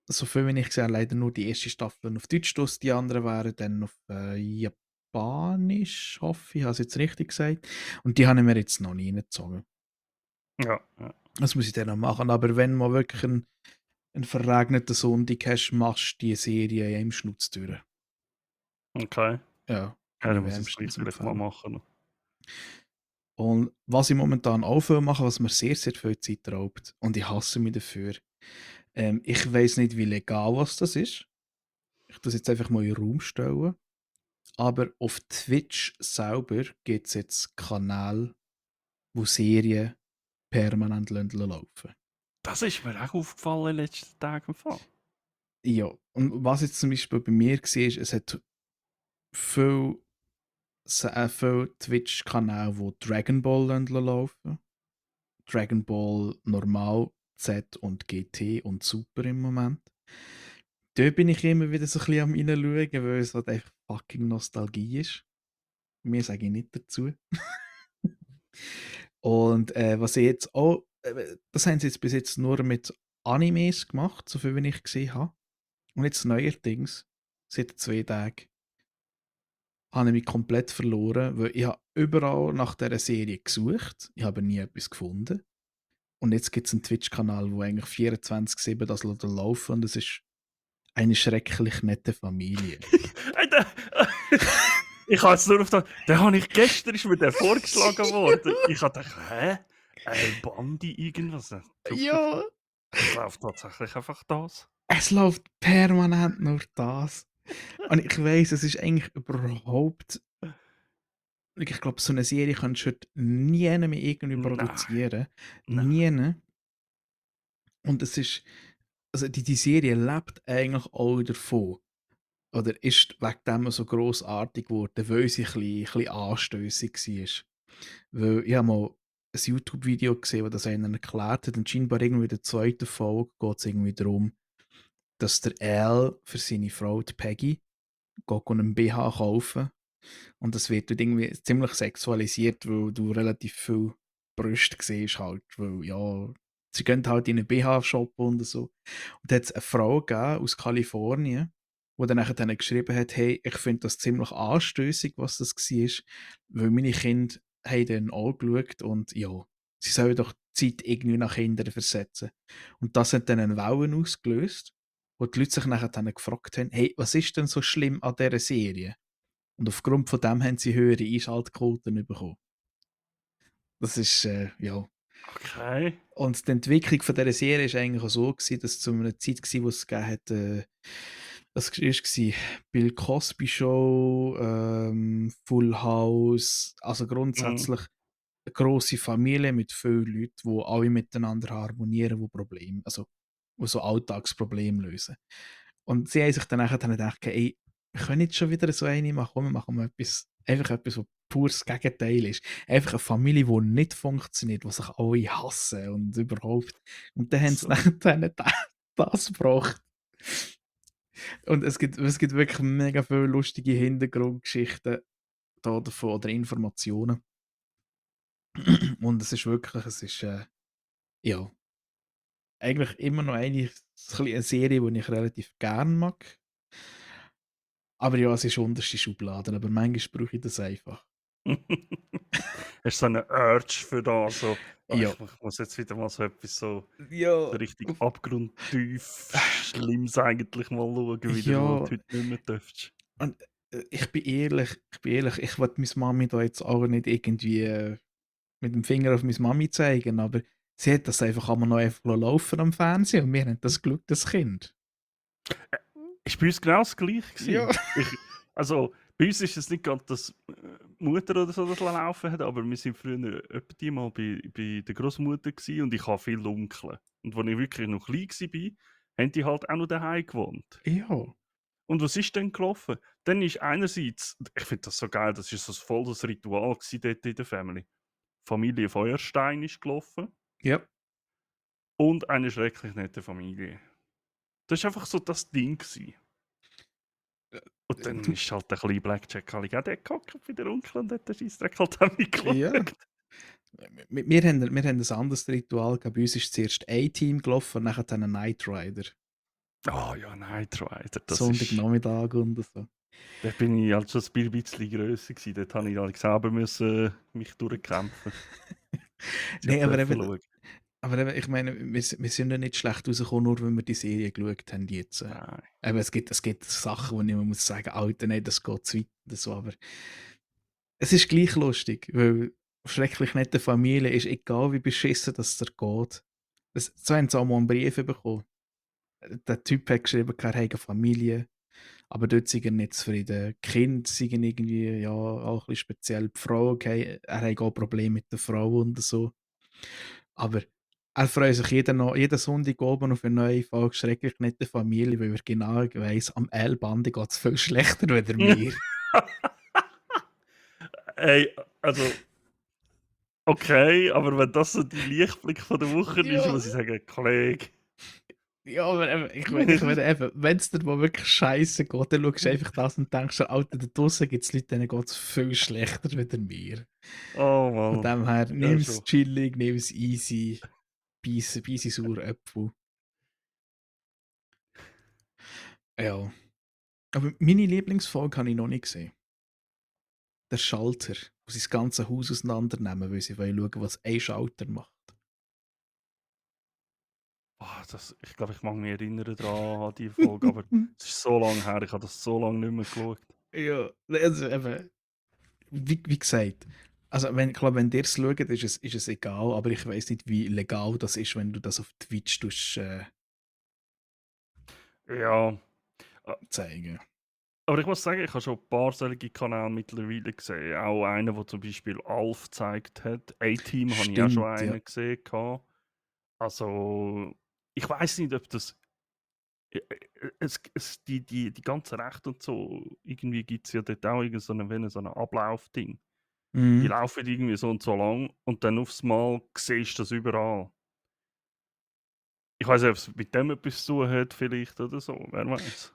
so viel wie ich gesehen habe, leider nur die erste Staffel auf Deutsch, draus, die anderen wären dann auf Japanisch, hoffe ich, habe es jetzt richtig gesagt. Und die habe ich mir jetzt noch nie reingezogen. Ja, ja. Das muss ich dann noch machen. Aber wenn mal wirklich einen verregneten Sonntag hast, machst du die Serie in einem Schnutz durch. Okay. Ja, Ja, kann ich dann muss ich es gleich wärmstens vielleicht mal empfehlen. machen. Und was ich momentan auch viel mache, was mir sehr, sehr viel Zeit raubt, und ich hasse mich dafür, ich weiß nicht, wie legal was das ist. Ich das jetzt einfach mal in den Raum stellen. Aber auf Twitch selber gibt es jetzt Kanäle, wo Serien permanent laufen. Das ist mir auch aufgefallen in den letzten Tagen im Fall. Ja, und was jetzt zum Beispiel bei mir war, ist, es hat viel, viel Twitch-Kanäle, wo Dragon Ball laufen. Dragon Ball normal, Z und GT und Super im Moment. Da bin ich immer wieder so ein bisschen am reinschauen, weil es halt einfach fucking Nostalgie ist. Mehr sage ich nicht dazu. Und was ich jetzt auch, das haben sie jetzt bis jetzt nur mit Animes gemacht, so viel wie ich gesehen habe. Und jetzt neuerdings, seit 2 Tagen, habe ich mich komplett verloren, weil ich habe überall nach dieser Serie gesucht, ich habe nie etwas gefunden. Und jetzt gibt es einen Twitch-Kanal, wo eigentlich 24/7 das laufen und es ist eine schrecklich nette Familie. Hey, ich habe jetzt nur auf das. Den habe ich gestern ist mir der vorgeschlagen worden. Ich habe gedacht, hä? El Bandi irgendwas? Ja, Es läuft tatsächlich einfach das. es läuft permanent nur das. Und ich weiss, es ist eigentlich überhaupt. Ich glaube, so eine Serie kannst du heute nie mehr irgendwie Nein, produzieren. nein. Nie. Und es ist. Also die Serie lebt eigentlich auch davon. Oder ist wegen dem so grossartig geworden, weil sie ein bisschen anstössig war. Weil ich habe mal ein YouTube-Video gesehen, wo das einer erklärt hat. Und scheinbar irgendwie in der zweiten Folge geht es irgendwie darum, dass der Al für seine Frau, die Peggy, geht einen BH kaufen. Und das wird dort irgendwie ziemlich sexualisiert, weil du relativ viel Brüste siehst halt. Weil, ja, sie gehen halt in einen BH-Shop und so. Und da hat es eine Frau gegeben aus Kalifornien, die dann nachher dann geschrieben hat, hey, ich finde das ziemlich anstößig, was das war, weil meine Kinder haben dann auch geschaut und ja, sie sollen doch die Zeit irgendwie nach Kindern versetzen. Und das hat dann eine Welle ausgelöst, wo die Leute sich nachher dann gefragt haben, hey, was ist denn so schlimm an dieser Serie? Und aufgrund von dem haben sie höhere Einschaltquoten bekommen. Das ist, ja. Okay. Und die Entwicklung von dieser Serie war eigentlich auch so, gewesen, dass zu einer Zeit war, wo es gegeben hat, das war Bill Cosby Show, Full House, also Mhm. grundsätzlich eine grosse Familie mit vielen Leuten, die alle miteinander harmonieren, also die so Alltagsprobleme lösen. Und sie haben sich dann nachher gedacht, ey, wir können jetzt schon wieder so eine machen, komm, wir machen mal einfach etwas, was pures Gegenteil ist. Einfach eine Familie, die nicht funktioniert, die sich alle hassen und überhaupt. Und dann haben sie So. dann das gebracht. Und es gibt wirklich mega viele lustige Hintergrundgeschichten da davon oder Informationen. Und es ist, ja, eigentlich immer noch eine Serie, die ich relativ gern mag. Aber ja, es ist unterste Schublade, aber manchmal brauche ich das einfach. Hast du so eine Urge für das? So, oh, Ja. ich muss jetzt wieder mal so etwas so Ja, richtig abgrundtief Schlimmes eigentlich mal schauen, wieder, wo du ja, heute nicht mehr darfst. und, ich bin ehrlich, ich will meine Mami da jetzt auch nicht irgendwie, mit dem Finger auf meine Mami zeigen, aber sie hat das einfach einmal noch einfach laufen am Fernsehen und wir haben das geschaut, das Kind. Ist bei uns genau das Gleiche Ja. gewesen. Also, bei uns ist es nicht gerade, dass die Mutter oder so das laufen hat, aber wir sind früher etwa mal bei der Großmutter gewesen und ich habe viel Onkel. Und als ich wirklich noch klein war, haben die halt auch noch daheim gewohnt. Ja. Und was ist denn gelaufen? Dann ist einerseits, ich finde das so geil, das ist so voll das Ritual gewesen dort in der Family. Familie Feuerstein ist gelaufen Ja. und eine schrecklich nette Familie. Das war einfach so das Ding gewesen. Und dann Du ist halt der kleine Blackjack alle auch dort gehockt bei der Onkel und hat den Scheissdreck halt auch mitgeschaut. ja. Wir haben ein anderes Ritual gehabt. Bei uns ist zuerst A-Team gelaufen und nachher dann ein Knight Rider. Oh ja, Knight Rider, das ist... Sonntagnachmittag und so. Da bin ich halt schon ein bisschen grösser gewesen. Dort habe ich halt selber müssen, mich durchkämpfen. Sie Nein, hat schauen. aber eben, ich meine, wir sind ja nicht schlecht rausgekommen, nur weil wir die Serie geschaut haben jetzt. Nein. Eben, es gibt Sachen, wo ich mir muss sagen, Alter, nein, das geht zu weit oder so, aber es ist gleich lustig, weil schrecklich nette Familie ist egal, wie beschissen das dir geht. So haben sie auch mal einen Brief bekommen. Der Typ hat geschrieben, er habe eine Familie, aber dort sind er nicht zufrieden. Die Kinder sind irgendwie, ja, auch ein bisschen speziell. Die Frau, okay, er hat auch Probleme mit der Frau und so. Aber er freut sich jeden Sonntag oben auf eine neue Folge «Schrecklich nette Familie», weil er genau weiss, am L-Band geht es viel schlechter als mir. Ey, also, okay, aber wenn das so die Lichtblick von der Woche ist, Ja, muss ich sagen, Kollege. ja, aber eben, ich meine eben, wenn es dir mal wirklich scheiße geht, dann schaust du einfach das und denkst dir, Alter, da draussen gibt es Leute, denen geht es viel schlechter als mir. Oh Von Mann. dem her, Ja, nimm es schon. chillig, nimm es easy, beiße sauren Äpfel. Ja. Aber meine Lieblingsfolge habe ich noch nicht gesehen. Der Schalter, wo sie das ganze Haus auseinandernehmen, weil sie wollen schauen, was ein Schalter macht. Ich glaube, ich mag mich erinnern daran, an die Folge, aber es ist so lange her, ich habe das so lange nicht mehr geschaut. Ja, also eben, wie gesagt, also ich glaube, wenn ihr es schaut, ist es egal, aber ich weiß nicht, wie legal das ist, wenn du das auf Twitch Ja, zeigen. aber ich muss sagen, ich habe schon ein paar solche Kanäle mittlerweile gesehen. Auch einen, der zum Beispiel Alf gezeigt hat. A-Team habe ich auch schon Stimmt, ja. einen gesehen. Also, ich weiß nicht, ob das. Die ganze Rechte und so, irgendwie gibt es ja dort auch irgend so ein Ablaufding. Die Mhm. laufen irgendwie so und so lang und dann aufs Mal siehst du das überall. Ich weiß nicht, ob es mit dem etwas zu tun hat, vielleicht oder so, wer weiß.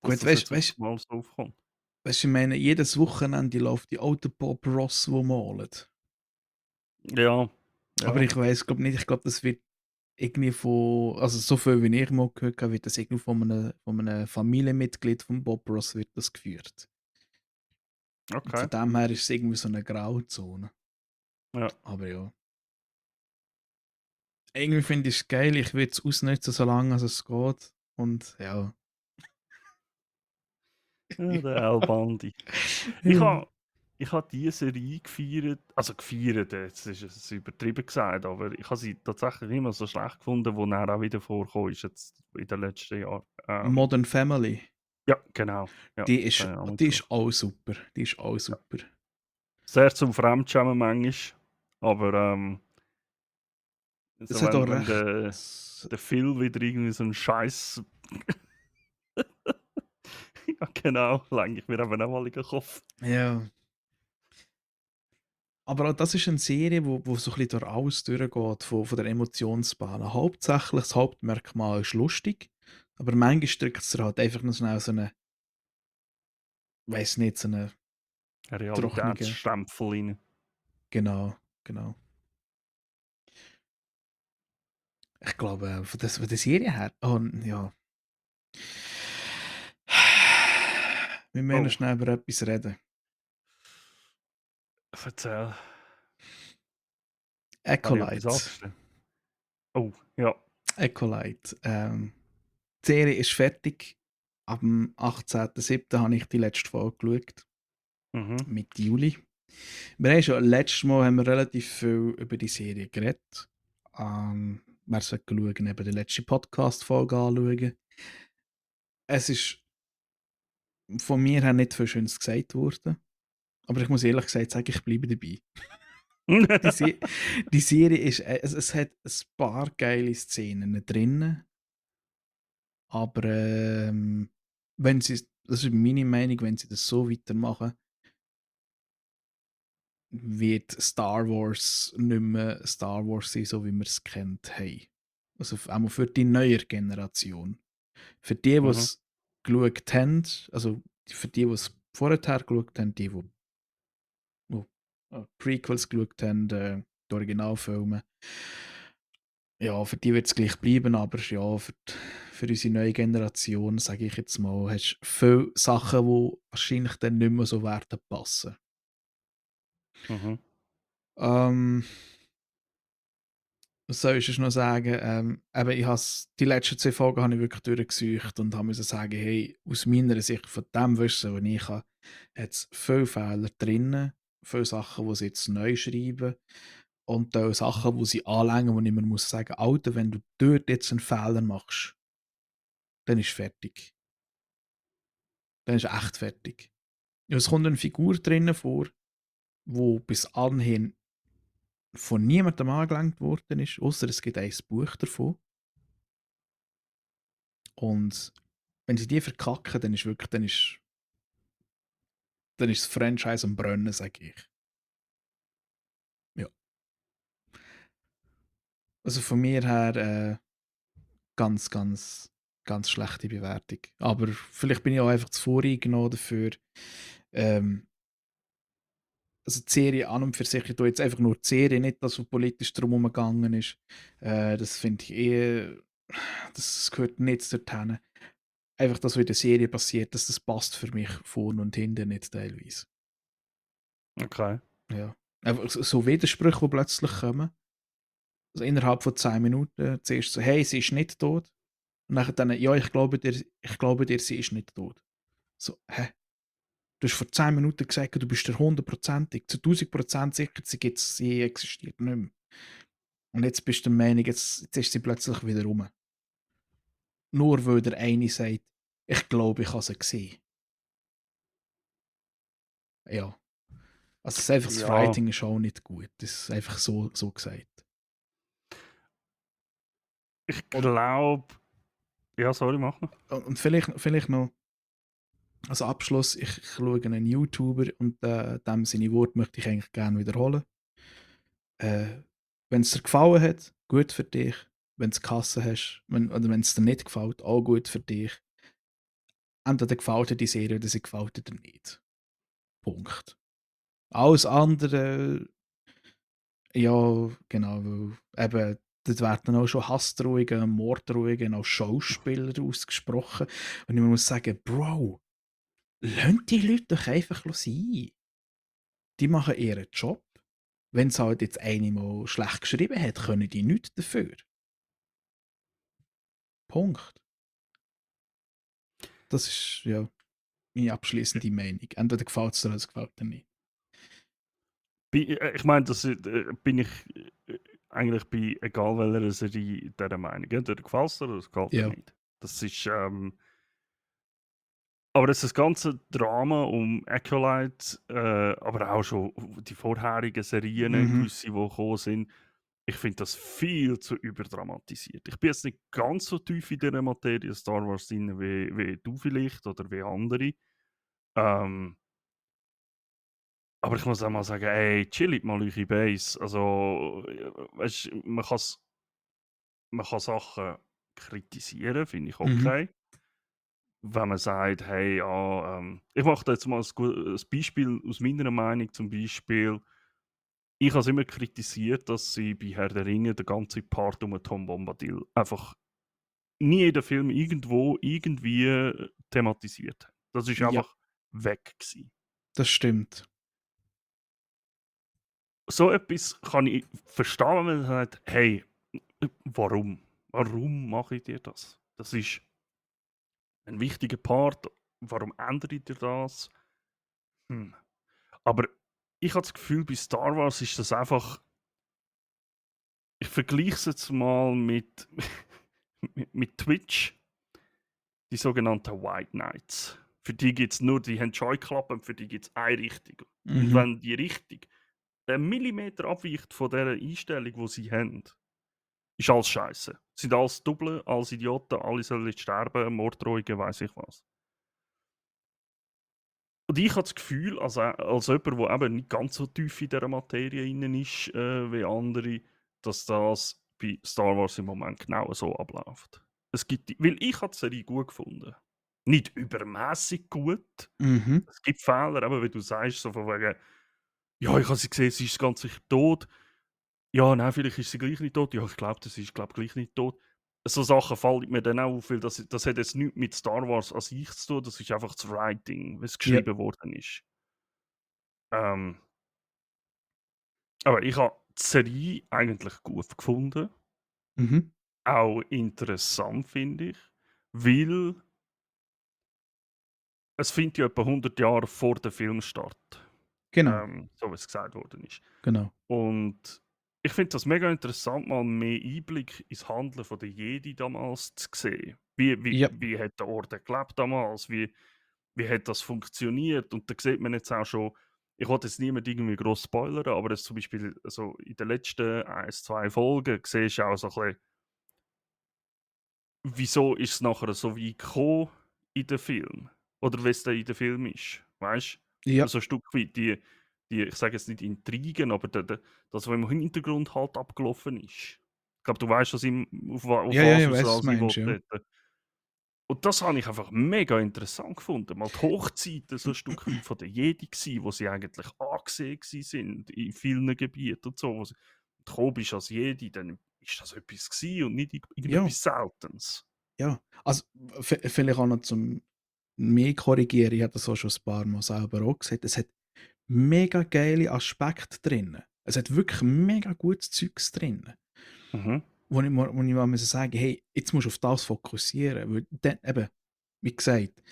Dass Gut, das weißt jetzt du, auf weißt, einmal so aufkommt. weißt, ich meine, jedes Wochenende läuft die Autopop Ross, die malen. Ja, Aber ja, ich weiß, glaube nicht, ich glaube, das wird irgendwie also so viel wie ich mal gehört habe, wird das irgendwie von einem Familienmitglied von Bob Ross wird das geführt. Und okay. von dem her ist es irgendwie so eine Grauzone. Ja. Aber ja. Irgendwie finde ich es geil, ich will es ausnutzen, solange es geht. Und ja. Ja, der Al Bundy. Ich Ja. habe ich ha diese Serie gefeiert, also gefeiert, jetzt ist es übertrieben gesagt, aber ich habe sie tatsächlich immer so schlecht gefunden, wo er auch wieder vorgekommen ist, jetzt in den letzten Jahren. Modern Family, Ja, genau. Ja, die das habe ist, ich auch mal die geschaut. ist auch super. Die ist auch Ja. super. Sehr zum Fremdschämen manchmal, aber Es so hat auch wenn recht. der Phil wieder irgendwie so einen Scheiß. Ja, genau, lenke ich mir eben auch mal in den Kopf. Ja. Aber auch das ist eine Serie, wo so ein bisschen durch alles durchgeht, von der Emotionsbahn. Hauptsächlich das Hauptmerkmal ist lustig, aber manchmal drückt es dir halt einfach nur schnell so eine, weiß nicht, so eine trockene. Realitätsstempel rein. Genau, genau. Ich glaube, von der Serie her. Oh, ja. Wir müssen noch Oh, schnell über etwas reden. erzähl. Habe ich etwas Acolyte. angestellt? Oh, ja. Acolyte. Die Serie ist fertig. Am 18.07. habe ich die letzte Folge geschaut. Mhm. Mitte Juli. Wir haben schon letztes Mal haben wir relativ viel über die Serie geredet. Wer sollte schauen, eben die letzte Podcast-Folge anschauen. Es ist von mir her nicht viel Schönes gesagt worden. Aber ich muss ehrlich gesagt sagen, ich bleibe dabei. Die, Se die Serie ist, es hat ein paar geile Szenen drin, aber wenn sie, das ist meine Meinung, wenn sie das so weitermachen, wird Star Wars nicht mehr Star Wars sein, so wie wir es kennt haben. Also auch für die neue Generation. Für die, die Mhm. es geschaut haben, also für die es vorher geschaut haben, die Prequels geschaut haben, die Originalfilme, ja, für die wird es gleich bleiben, aber ja, für unsere neue Generation, sage ich jetzt mal, hast du viele Sachen, die wahrscheinlich dann nicht mehr so werden passen. Mhm. Ähm, Was soll ich sonst noch sagen? Eben, die letzten 2 Folgen habe ich wirklich durchgesucht und musste sagen, hey, aus meiner Sicht, von dem Wissen, das ich habe, hat es viele Fehler drin, viele Sachen, die sie jetzt neu schreiben und auch Sachen, die sie anlängen, wo ich mir muss sagen, Alter, wenn du dort jetzt einen Fehler machst, dann ist fertig. Dann ist echt fertig. Ja, es kommt eine Figur drinnen vor, die bis anhin von niemandem angelenkt worden ist, außer es gibt ein Buch davon. Und wenn sie die verkacken, dann ist wirklich, dann ist das Franchise am Brennen, sage ich. Ja. Also von mir her ganz, ganz, ganz schlechte Bewertung. Aber vielleicht bin ich auch einfach zu voreingenommen dafür. Ähm, also die Serie an und für sich, ich tue jetzt einfach nur die Serie, nicht das, was politisch drum gegangen ist. Das finde ich das gehört nicht dorthin. Einfach das, was in der Serie passiert, das passt für mich vorne und hinten nicht teilweise. Okay. Ja. Einfach so Widersprüche, die plötzlich kommen. Also innerhalb von 10 Minuten zuerst so, hey, sie ist nicht tot. Und nachher dann, ja, ich glaube dir, sie ist nicht tot. So, hä? Du hast vor 10 Minuten gesagt, du bist dir hundertprozentig, zu 1000% sicher, sie existiert nicht mehr. Und jetzt bist du der Meinung, jetzt ist sie plötzlich wieder rum. Nur weil der eine sagt, ich glaube, ich habe sie gesehen. Ja. Also es ist einfach, das Ja, Writing ist auch nicht gut. Das ist einfach so gesagt. ich Und, glaube. Ja, sorry, mach noch. und vielleicht noch als Abschluss, ich schaue einen YouTuber und dem seine Worte möchte ich eigentlich gerne wiederholen. Wenn es dir gefallen hat, gut für dich. Wenn du Kasse hast, oder wenn es dir nicht gefällt, auch gut für dich. Entweder gefällt dir die Serie oder sie gefällt dir nicht. Punkt. Alles andere, ja, genau, weil eben, dort werden auch schon Hassdrohungen, Morddrohungen als Schauspieler ausgesprochen. Und ich muss sagen, Bro, lasst die Leute doch einfach sein. Die machen ihren Job. Wenn es halt jetzt eine mal schlecht geschrieben hat, können die nichts dafür. Punkt. Das ist, ja. meine abschließende Meinung. Entweder gefällt es dir oder es gefällt dir nicht. Ich meine, bin ich eigentlich bei egal welcher Serie dieser Meinung. Entweder gefällt es dir oder es gefällt dir Ja. nicht. Das ist, aber das ganze Drama um Acolyte, aber auch schon die vorherigen Serien, Mhm. gewisse, die gekommen sind, ich finde das viel zu überdramatisiert. Ich bin jetzt nicht ganz so tief in dieser Materie Star Wars drin wie du vielleicht oder wie andere. Ähm, aber ich muss auch mal sagen, ey, chillt mal eure Base. Also, weißt, man kann Sachen kritisieren, finde ich Mhm. okay. Wenn man sagt, hey, ja, ich mache da jetzt mal ein Beispiel aus meiner Meinung zum Beispiel. Ich habe es immer kritisiert, dass sie bei Herr der Ringe den ganzen Part um Tom Bombadil einfach nie in den Film irgendwo irgendwie thematisiert haben. Das ist Ja, einfach weg gewesen. das stimmt. So etwas kann ich verstehen, wenn man sagt, hey, warum? Warum mache ich dir das? Das ist ein wichtiger Part. Warum ändert ihr das? Hm. Aber ich habe das Gefühl, bei Star Wars ist das einfach. Ich vergleiche es jetzt mal mit, mit Twitch, die sogenannten White Knights. Für die gibt es nur, die haben Scheuklappen, für die gibt es eine Richtung. Und Mhm. wenn die Richtung einen Millimeter abweicht von der Einstellung, die sie haben, ist alles scheiße. Sind alles Double, alles Idioten, alle sollen jetzt sterben, Morddrohungen, weiss ich was. Und ich habe das Gefühl, als jemand, der eben nicht ganz so tief in dieser Materie drin ist wie andere, dass das bei Star Wars im Moment genau so abläuft. Weil ich habe die Serie gut gefunden. Nicht übermäßig gut. Mhm. Es gibt Fehler, eben wie du sagst, so von wegen, ja, ich habe sie gesehen, sie ist ganz sicher tot. Ja, nein, vielleicht ist sie gleich nicht tot. Ja, ich glaube, sie ist gleich nicht tot. So Sachen fallen mir dann auch auf, weil das hat jetzt nichts mit Star Wars an sich zu tun, das ist einfach das Writing, wie es Ja. geschrieben worden ist. Ähm, aber ich habe die Serie eigentlich gut gefunden. Mhm. Auch interessant, finde ich, weil es findet ja etwa 100 Jahre vor dem Film statt. Genau, So wie es gesagt worden ist. genau. Und ich finde das mega interessant, mal mehr Einblick ins Handeln von der Jedi damals zu sehen. Ja. Wie hat der Orden gelebt damals? Wie hat das funktioniert? Und da sieht man jetzt auch schon, ich wollte jetzt niemand irgendwie gross spoilern, aber jetzt zum Beispiel also in den letzten 1, 2 Folgen siehst du auch so ein bisschen, wieso ist es nachher so weit gekommen in den Film? Oder wie es dann in den Film ist, weißt du? Ja. So ein Stück weit die ich sage jetzt nicht Intrigen, aber das, was im Hintergrund halt abgelaufen ist. Ich glaube, du weißt, auf Ja, ja, was ich raus weiss, was du als ich meinst, wollte ja. dort. Und das habe ich einfach mega interessant gefunden. Mal die Hochzeiten so ein Stück weit von der Jedi gsi, wo sie eigentlich angesehen gsi sind in vielen Gebieten und so. Wo du gekommen bist als Jedi, dann ist das etwas gsi und nicht Ja, irgendetwas Seltenes. ja. Also, vielleicht auch noch zum mich korrigieren, ich habe das auch schon ein paar Mal selber auch gesagt, es hat mega geile Aspekte drin. Es hat wirklich mega gutes Zeugs drin, Mhm. wo ich mal muss sagen: «Hey, jetzt musst du auf das fokussieren.» Weil dann eben, wie gesagt,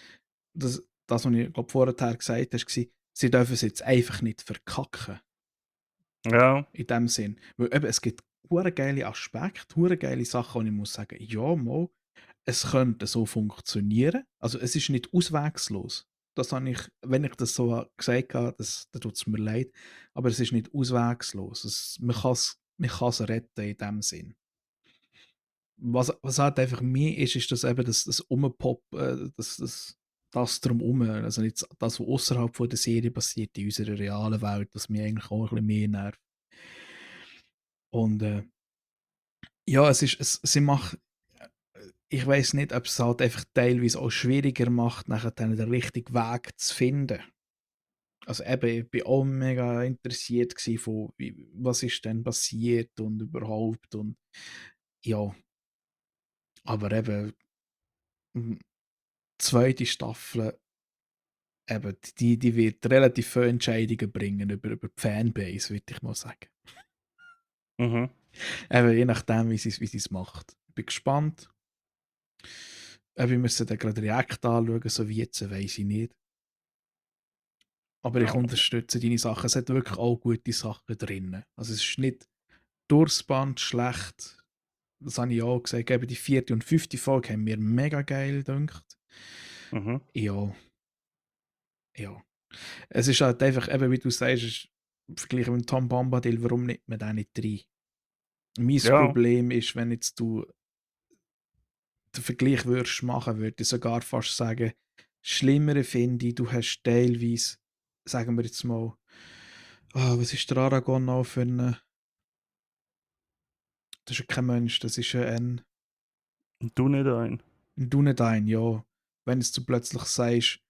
was ich glaube vorher gesagt hast, war, sie dürfen es jetzt einfach nicht verkacken, Ja. in dem Sinn. Weil eben, es gibt hure geile Aspekte, hure geile Sachen, wo ich muss sagen: «Ja, mal, es könnte so funktionieren.» Also, es ist nicht auswegslos. Das habe ich, wenn ich das so gesagt habe, dann tut es mir leid, aber es ist nicht auswegslos. Man kann's retten in dem Sinn. Was halt einfach mehr ist dass eben das Rumpop das Drumherum, also nicht das, was außerhalb von der Serie passiert, in unserer realen Welt, das mich eigentlich auch ein bisschen mehr nervt. Und, ja, sie macht ich weiß nicht, ob es halt einfach teilweise auch schwieriger macht, nachher dann den richtigen Weg zu finden. Also eben, ich bin auch mega interessiert gewesen von was ist denn passiert und überhaupt und ja, aber eben, hm, 2. Staffel, eben, die wird relativ viele Entscheidungen bringen über die Fanbase, würde ich mal sagen. Mhm. Eben, je nachdem, wie sie's macht. Ich bin gespannt. Wir müssen dann gerade React anschauen, so wie jetzt, weiss ich nicht. Aber ich Ja. unterstütze deine Sachen. Es hat wirklich auch gute Sachen drin. Also es ist nicht durchs Band schlecht. Das habe ich auch gesagt. Eben die vierte und fünfte Folge haben mir mega geil gedacht. Mhm. Ja, ja. Es ist halt einfach, eben wie du sagst, ist, vergleichen mit Tom Bombadil, warum nimmt man den nicht rein? Mein Ja, Problem ist, wenn jetzt du den Vergleich würdest machen, würde ich sogar fast sagen, schlimmere finde ich, du hast teilweise, sagen wir jetzt mal, was ist der Aragon noch für eine, das ist ja kein Mensch, das ist ja du nicht ein. ein Dunedain, ja. Wenn jetzt du plötzlich sagst,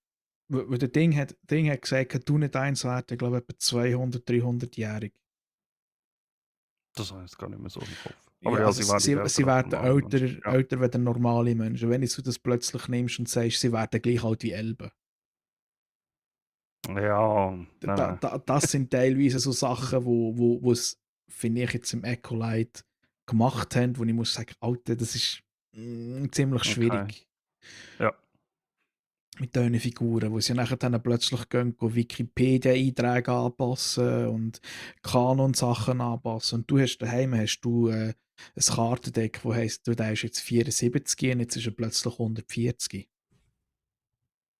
weil der Ding hat gesagt, Dunedains werden, glaube ich, etwa 200, 300-jährig. Das habe ich jetzt gar nicht mehr so im Kopf. Aber Ja, ja, also sie werden älter sie als werden normale Menschen. älter, Ja. älter als normale Menschen. Wenn jetzt du das plötzlich nimmst und sagst, sie werden gleich alt wie Elben. Ja, nein. Das sind teilweise so Sachen, wo's, finde ich, jetzt im Acolyte gemacht haben, wo ich muss sagen, Alter, das ist ziemlich Okay. schwierig Ja. mit diesen Figuren, wo sie nachher dann plötzlich gehen, Wikipedia-Einträge anpassen und Kanon-Sachen anpassen. Und du hast daheim ein Kartendeck, wo heisst, du, der ist jetzt 74 und jetzt ist er plötzlich 140.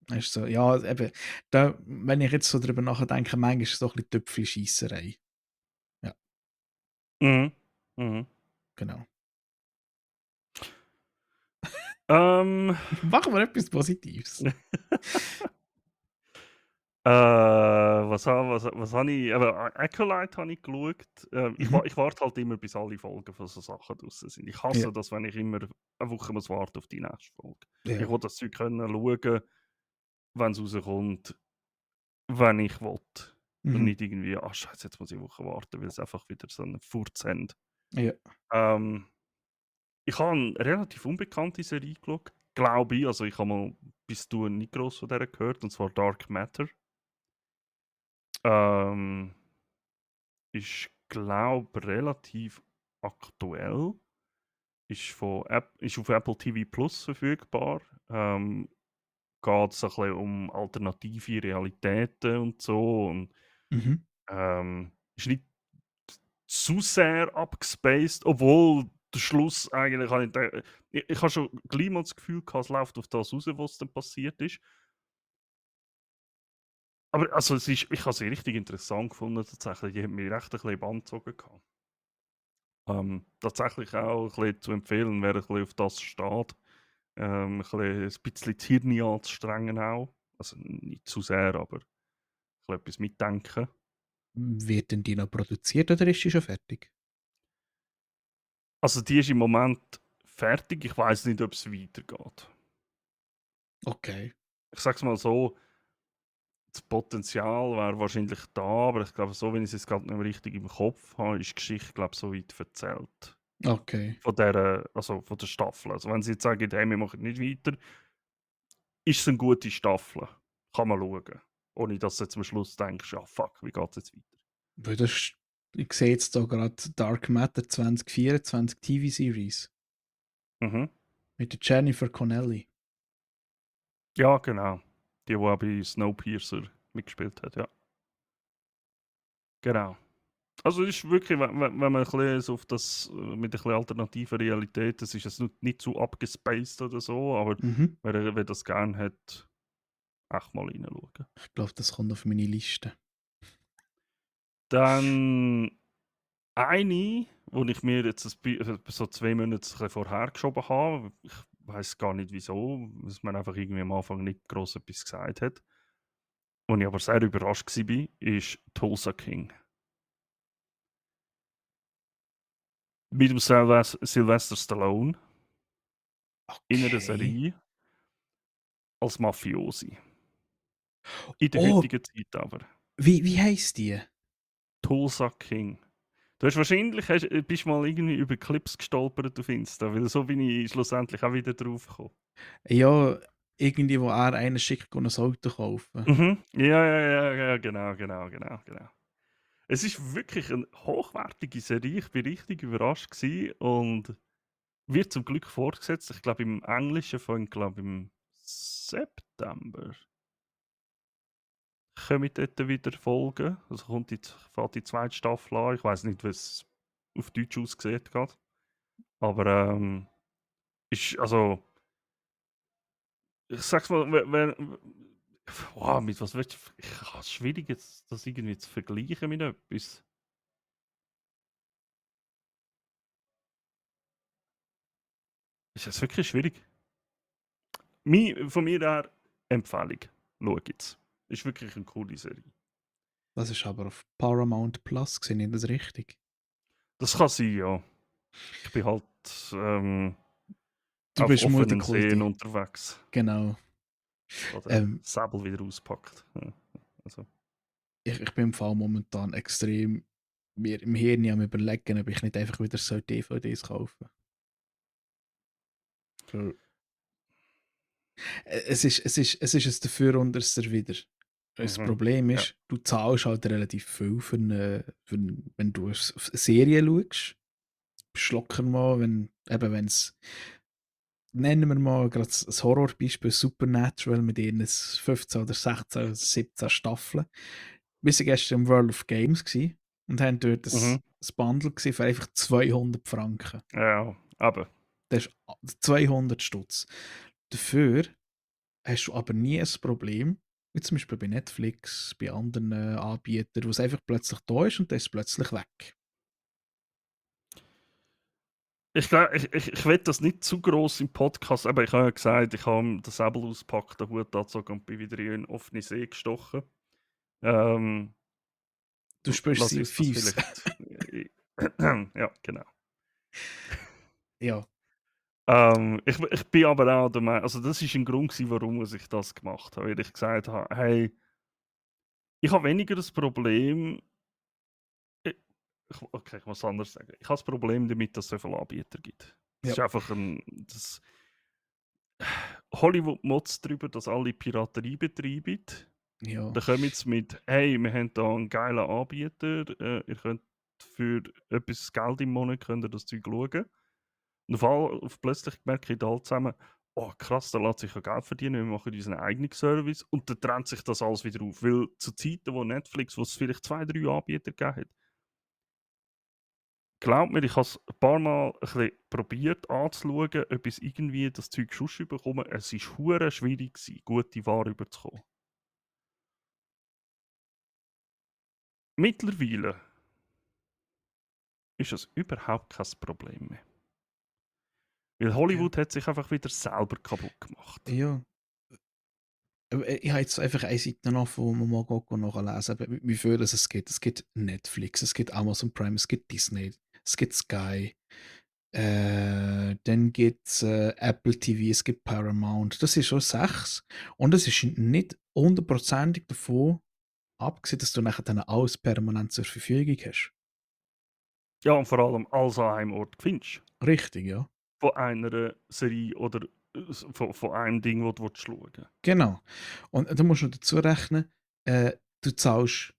Weißt du, so, ja, eben, da, wenn ich jetzt so drüber nachdenke, manchmal ist es so ein bisschen Tüpfelscheisserei. Ja, Mhm. Mhm. genau. Ähm. Machen wir etwas Positives. Was habe ich aber Acolyte habe ich geschaut. Mhm. Ich warte halt immer, bis alle Folgen von so Sachen draussen sind. Ich Ja, hasse das, wenn ich immer eine Woche muss warten auf die nächste Folge. Ich ja. will das Zeug können schauen, wenn es rauskommt, wenn ich will. Und Mhm. nicht irgendwie: «Ah Scheiße, jetzt muss ich eine Woche warten», weil sie einfach wieder so 'n Furz haben. Ja. Ähm, ich habe 'ne relativ unbekannte Serie geschaut, glaube ich. Also, ich habe mal bis dato nicht gross von der gehört, und zwar Dark Matter. Ähm Ist, glaube relativ aktuell. Ist auf Apple TV Plus verfügbar. Geht so ein bisschen um alternative Realitäten und so, und, Mhm. ist nicht zu sehr abgespaced, obwohl der Schluss eigentlich habe ich habe schon gleich mal das Gefühl gehabt, es läuft auf das raus, was dann passiert ist. Aber also, ich habe sie richtig interessant gefunden tatsächlich. Die hat mich recht ein bisschen in den Bann gezogen gehabt. Tatsächlich auch ein bisschen zu empfehlen, wer ein bisschen auf das steht. Ein bisschen das Hirn anzustrengen auch. Also nicht zu sehr, aber ein bisschen etwas mitdenken. Wird denn die noch produziert oder ist die schon fertig? Also die ist im Moment fertig. Ich weiß nicht, ob es weitergeht. Okay. Ich sage es mal so, das Potenzial wäre wahrscheinlich da, aber ich glaube, so wie ich es jetzt gerade nicht mehr richtig im Kopf habe, ist die Geschichte, glaube ich, so weit erzählt. Okay. Also von der Staffel. Also wenn sie jetzt sagen, hey, wir machen nicht weiter, ist es eine gute Staffel. Kann man schauen. Ohne dass du jetzt am Schluss denkst, ja fuck, wie geht es jetzt weiter? Weil ich sehe jetzt da gerade Dark Matter 2024 TV-Series Mhm. mit der Jennifer Connelly. Ja, genau. Die auch bei Snowpiercer mitgespielt hat, ja. Genau. Also es ist wirklich, wenn man ein bisschen so auf das, mit ein bisschen alternativer Realität, das ist jetzt nicht zu abgespaced oder so, aber Mhm. wer das gerne hat, echt mal reinschauen. Ich glaube, das kommt auf meine Liste. Dann eine, wo ich mir jetzt so 2 Monate ein bisschen vorhergeschoben habe, ich weiß gar nicht wieso, dass man einfach irgendwie am Anfang nicht gross etwas gesagt hat. Wo ich aber sehr überrascht war, ist Tulsa King. Mit dem Sylvester Stallone in einer Okay. Serie als Mafiosi. In der Oh, heutigen Zeit aber. wie heisst die? Tulsa King. Du hast wahrscheinlich bist mal irgendwie über Clips gestolpert auf Insta, weil so bin ich schlussendlich auch wieder drauf gekommen. Ja, irgendwie, wo er einen schickt, ein Auto kaufen. Mhm. Ja, genau. Es ist wirklich eine hochwertige Serie. Ich war richtig überrascht gewesen und wird zum Glück fortgesetzt. Ich glaube, im Englischen von, glaube im September. kommen dort wieder Folgen. Also fängt die zweite Staffel an. Ich weiß nicht, wie es auf Deutsch aussieht gerade. Aber ist, also, ich sag's mal, wow, mit was willst du, ich habe es schwierig, jetzt das irgendwie zu vergleichen mit etwas. Ist das wirklich schwierig? Von mir her Empfehlung. Schau jetzt. Ist wirklich eine coole Serie. Das ist aber auf Paramount Plus, sehe ich das richtig? Das kann sein, ja. Ich bin halt Du auf bist offenen Seen Multikulti, unterwegs. genau. Oder Ähm, Säbel wieder auspackt. Ja, also. ich bin im Fall momentan extrem mir im Hirn am überlegen, ob ich nicht einfach wieder so DVDs kaufen. Für, es ist ein Dafür und ein Dawider. Das Mhm. Problem Ja. ist, du zahlst halt relativ viel wenn du eine Serie schaust. Schlocker mal, wenn es, nennen wir mal gerade das Horrorbeispiel Supernatural mit ihren 15 oder 16 oder 17 Staffeln. Wir waren gestern im World of Games und haben dort Mhm. ein Bundle gesehen für einfach 200 Franken. Ja, aber. Das ist 200 Stutz. Dafür hast du aber nie ein Problem, wie zum Beispiel bei Netflix, bei anderen Anbietern, wo es einfach plötzlich da ist und dann ist es plötzlich weg. Ich glaube, ich will das nicht zu gross im Podcast, aber ich habe ja gesagt, ich habe das Säbel ausgepackt, den Hut angezogen und bin wieder in eine offene See gestochen. Ähm, Du spürst Lass sie auf uns das Fies. vielleicht. Ja, genau. Ja, Ich bin aber auch der Meinung, also das war ein Grund, gewesen, warum ich das gemacht habe. Weil ich gesagt habe, hey, ich habe weniger das Problem. Ich, okay, ich muss anders sagen. Ich habe das Problem damit, dass es so viele Anbieter gibt. Das ja, ist einfach ein. Hollywood motzt darüber, dass alle Piraterie betreiben. ja, Dann kommen sie mit, hey, wir haben da einen geilen Anbieter, ihr könnt für etwas Geld im Monat könnt ihr das Zeug schauen. Und plötzlich merke ich da alle zusammen, oh krass, da lässt sich ja Geld verdienen, wir machen unseren eigenen Service und dann trennt sich das alles wieder auf. Weil zu Zeiten, wo Netflix, wo es vielleicht 2, 3 Anbieter gegeben hat, glaub mir, ich habe es ein paar Mal ein bisschen probiert anzuschauen, ob ich irgendwie das Zeug schon bekomme. Es war hure schwierig gewesen, gute Ware überzukommen. Mittlerweile ist das überhaupt kein Problem mehr. Weil ja. Hollywood hat sich einfach wieder selber kaputt gemacht. Ja. Ich habe jetzt einfach eine Seite noch, wo man mal nachlesen kann, wie viel es gibt. Es gibt Netflix, es gibt Amazon Prime, es gibt Disney, es gibt Sky, dann gibt es Apple TV, es gibt Paramount. Das ist schon 6. Und es ist nicht hundertprozentig davon abgesehen, dass du nachher dann alles permanent zur Verfügung hast. Ja, und vor allem alles an einem Ort findest. Richtig, ja. Von einer Serie oder von einem Ding, das du schauen willst. Genau. Und du musst noch dazu rechnen, äh, du zahlst,